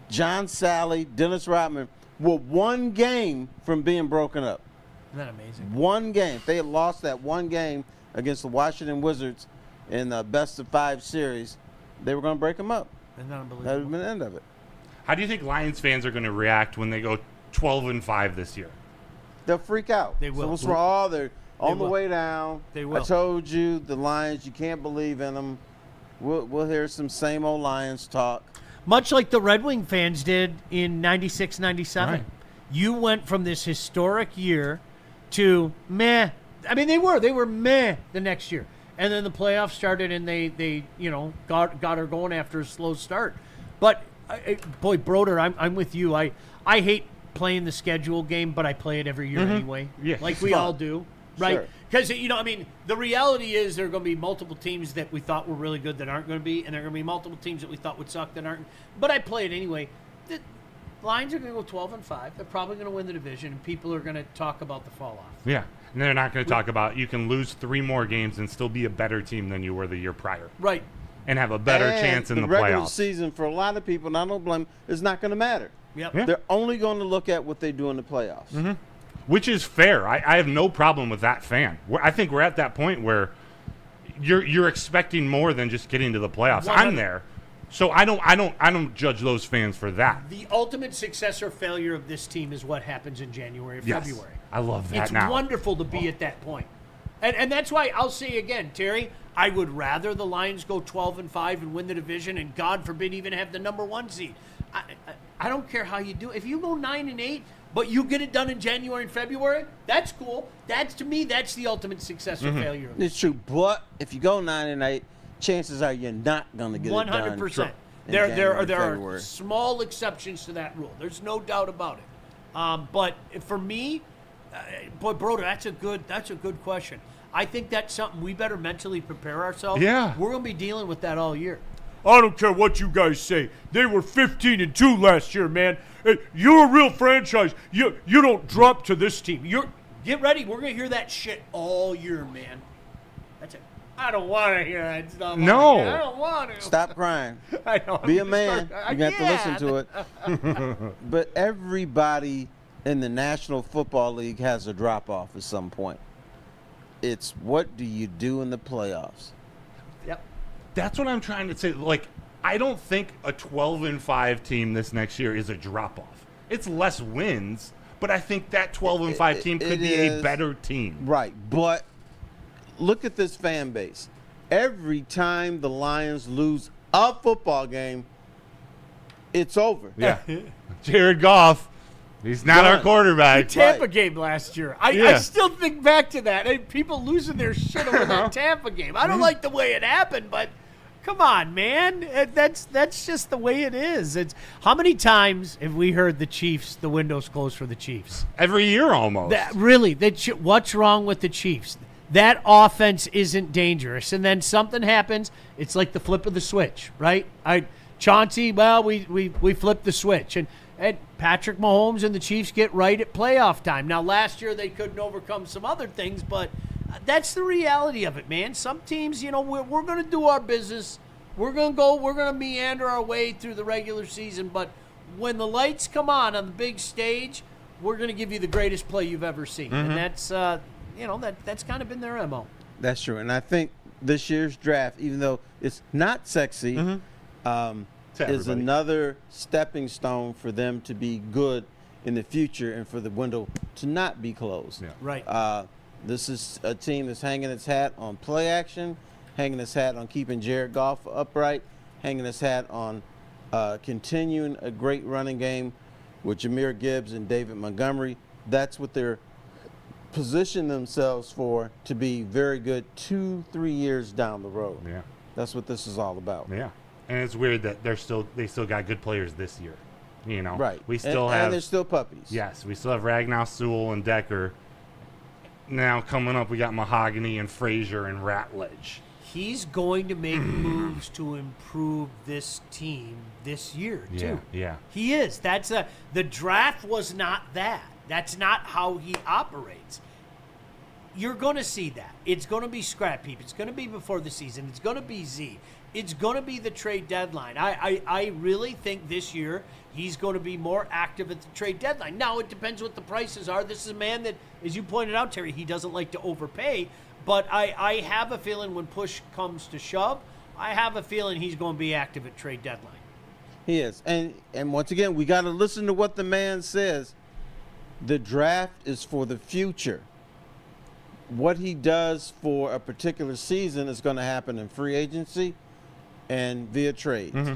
John Sally, Dennis Rodman were one game from being broken up. Isn't that amazing? One game. If they had lost that one game against the Washington Wizards in the best-of-5 series, they were going to break them up. Isn't that unbelievable? That would have been the end of it. How do you think Lions fans are going to react when they go 12-5 this year? They'll freak out. They will. So what's wrong? They're on the will. way down. They will. I told you, the Lions, you can't believe in them. We'll hear some same old Lions talk. Much like the Red Wing fans did in 96, 97. Right. You went from this historic year to meh. I mean, they were meh the next year. And then the playoffs started, and they got her going after a slow start. But, boy, Broder, I'm with you. I hate playing the schedule game, but I play it every year anyway. Yeah, like it's we fun. all do. Right? Sure. Because, the reality is there are going to be multiple teams that we thought were really good that aren't going to be, and there are going to be multiple teams that we thought would suck that aren't. But I play it anyway. The Lions are going to go 12-5. They're probably going to win the division, and people are going to talk about the fall off. Yeah. And they're not going to talk about you can lose 3 more games and still be a better team than you were the year prior. Right. And have a better chance in the regular playoffs. season, for a lot of people, and I don't blame them, is not going to matter. Yep. Yeah. They're only going to look at what they do in the playoffs. Which is fair. I have no problem with that fan. I think we're at that point where you're expecting more than just getting to the playoffs. 100. I'm there. So I don't judge those fans for that. The ultimate success or failure of this team is what happens in January or Yes. February. I love that It's now. wonderful to be at that point. And that's why I'll say again, Terry, I would rather the Lions go 12-5 and win the division and, God forbid, even have the number 1 seed. I don't care how you do it. If you go 9-8, but you get it done in January and February, that's cool. To me, that's the ultimate success or failure. It's true, but if you go 9-8, chances are you're not going to get it done. 100%. in There January, are February. small exceptions to that rule. There's no doubt about it. But for me, boy, Broder, that's a good question. I think that's something we better mentally prepare ourselves. Yeah. We're going to be dealing with that all year. I don't care what you guys say. They were 15-2 last year, man. Hey, you're a real franchise. You don't drop to this team. Get ready. We're going to hear that shit all year, man. That's it. I don't want to hear that stuff. No. I don't want to. Stop crying. I know. Be a man. I You have to listen can't. to it. But everybody in the National Football League has a drop-off at some point. It's what do you do in the playoffs? Yep. That's what I'm trying to say. Like, I don't think a 12-5 team this next year is a drop-off. It's less wins, but I think that 12-5 team could be a better team. Right, but look at this fan base. Every time the Lions lose a football game, it's over. Yeah. Jared Goff, he's not our quarterback. Tampa Right. game last year. I Yeah. still think back to that. And people losing their shit over that Tampa game. I don't like the way it happened, but Come on, man. That's just the way it is. It's how many times have we heard the windows closed for the Chiefs? Every year almost. What's wrong with the Chiefs? That offense isn't dangerous, and then something happens. It's like the flip of the switch, right? Chauncey, well, we flipped the switch, and Patrick Mahomes and the Chiefs get right at playoff time. Now, last year they couldn't overcome some other things, but that's the reality of it, man. Some teams, we're going to do our business. We're going to meander our way through the regular season, but when the lights come on the big stage, we're going to give you the greatest play you've ever seen, and that's that's kind of been their MO. That's true, and I think this year's draft, even though it's not sexy, is another stepping stone for them to be good in the future and for the window to not be closed. Yeah. Right. This is a team that's hanging its hat on play action, hanging its hat on keeping Jared Goff upright, hanging its hat on continuing a great running game with Jahmyr Gibbs and David Montgomery. That's what they're positioned themselves for, to be very good 2-3 years down the road. Yeah. That's what this is all about. Yeah. And it's weird that they still got good players this year. Right. We still have, and they're still puppies. Yes, we still have Ragnow, Sewell, and Decker. Now coming up, we got Mahogany and Frazier and Ratledge. He's going to make moves to improve this team this year too. Yeah. He is. The draft was not that. That's not how he operates. You're going to see that. It's going to be scrap heap. It's going to be before the season. It's going to be Z. It's going to be the trade deadline. I really think this year he's going to be more active at the trade deadline. Now, it depends what the prices are. This is a man that, as you pointed out, Terry, he doesn't like to overpay. But I have a feeling when push comes to shove, I have a feeling he's going to be active at trade deadline. He is. And once again, we got to listen to what the man says. The draft is for the future. What he does for a particular season is going to happen in free agency and via trades.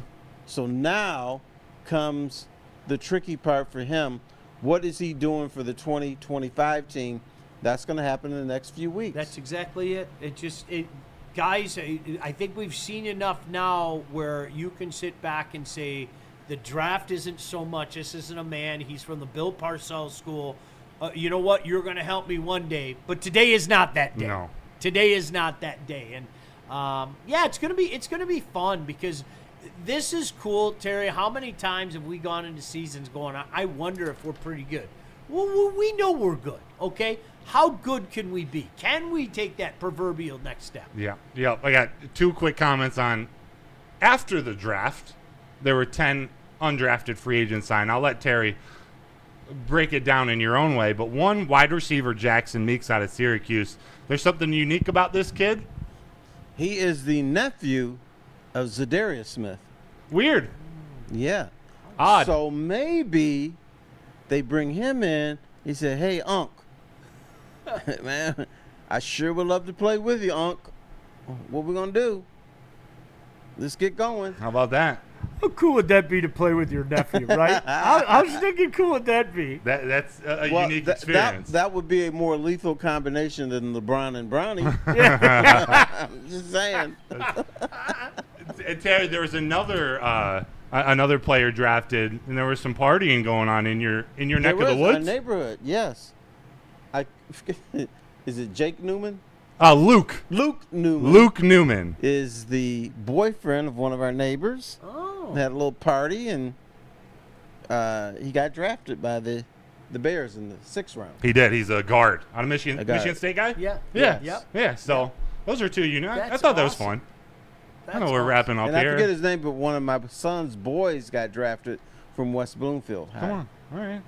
So now comes the tricky part for him. What is he doing for the 2025 team? That's going to happen in the next few weeks. That's exactly it. Guys, I think we've seen enough now where you can sit back and say the draft isn't so much. This isn't a man. He's from the Bill Parcells school. You know what? You're going to help me one day, but today is not that day. No. Today is not that day. And it's going to be fun because this is cool, Terry. How many times have we gone into seasons going, I wonder if we're pretty good? Well, we know we're good, okay? How good can we be? Can we take that proverbial next step? Yeah. I got 2 quick comments on after the draft. There were 10 undrafted free agents signed. I'll let Terry break it down in your own way. But one, wide receiver Jackson Meeks out of Syracuse. There's something unique about this kid. He is the nephew of Zadarius Smith. Weird. Yeah. Odd. So maybe they bring him in. He said, hey, Unc. Man, I sure would love to play with you, Unc. What we going to do? Let's get going. How about that? How cool would that be to play with your nephew, right? How stinking cool would that be? That's a unique experience. That would be a more lethal combination than LeBron and Bronny. I'm just saying. And Terry, there was another player drafted, and there was some partying going on in your neck of the woods. Our neighborhood, yes. Is it Jake Newman? Luke. Luke Newman. Luke Newman is the boyfriend of one of our neighbors. Oh. Had a little party, and he got drafted by the Bears in the 6th round. He did. He's a guard out of Michigan State guy. Yeah. Yeah. Yep. Yeah. So those are 2 I That's thought that was awesome. fun. I know we're wrapping up And here. I forget his name, but one of my son's boys got drafted from West Bloomfield High. Come on. All right.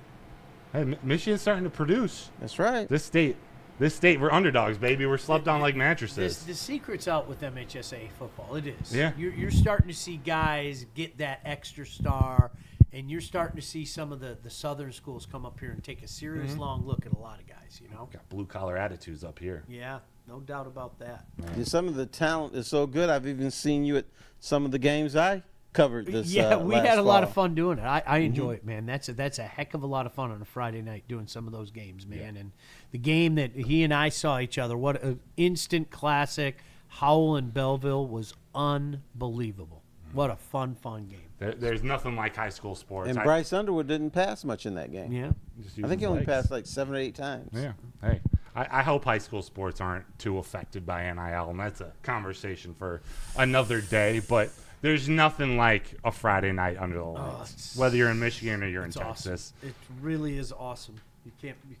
Hey, Michigan's starting to produce. That's right. This state, we're underdogs, baby. We're slept on like mattresses. The secret's out with MHSA football. It is. Yeah. You're starting to see guys get that extra star, and you're starting to see some of the Southern schools come up here and take a serious long look at a lot of guys, Got blue collar attitudes up here. Yeah, no doubt about that. And some of the talent is so good. I've even seen you at some of the games I covered this. Yeah, we last had a lot of fall. fun doing it. I enjoy it, man. That's a heck of a lot of fun on a Friday night doing some of those games, man. And the game that he and I saw each other, what an instant classic. Howell and Belleville was unbelievable. What a fun game. There's nothing like high school sports. And Bryce Underwood didn't pass much in that game. Yeah. Just I use think he his only legs. passed like 7 or 8 times. Yeah. Hey, I hope high school sports aren't too affected by NIL, and that's a conversation for another day. But there's nothing like a Friday night under the lights, whether you're in Michigan or you're in Texas. Awesome. It really is awesome. You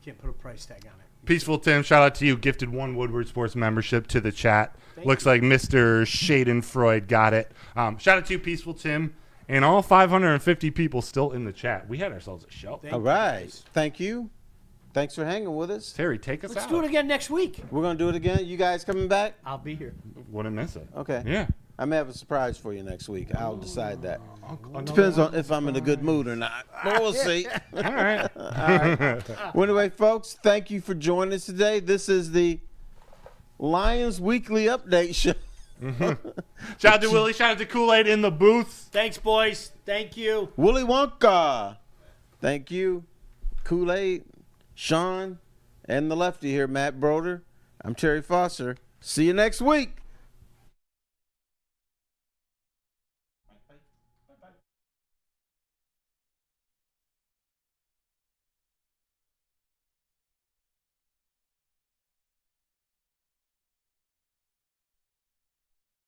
can't put a price tag on it. Peaceful Tim, shout out to you. Gifted 1 Woodward Sports membership to the chat. Looks like Mr. Schadenfreude got it. Shout out to you, Peaceful Tim, and all 550 people still in the chat. We had ourselves a show. All right. Thank you. Thanks for hanging with us. Terry, take us Let's out. do it again next week. We're going to do it again. You guys coming back? I'll be here. Wouldn't miss it. Okay. Yeah. I may have a surprise for you next week. I'll decide that. Depends on if I'm in a good mood or not. But we'll see. All right. Well, anyway, folks, thank you for joining us today. This is the Lions Weekly Update Show. Shout out to Willie. Shout out to Kool-Aid in the booth. Thanks, boys. Thank you. Willy Wonka. Thank you. Kool-Aid, Sean, and the lefty here, Matt Broder. I'm Terry Foster. See you next week.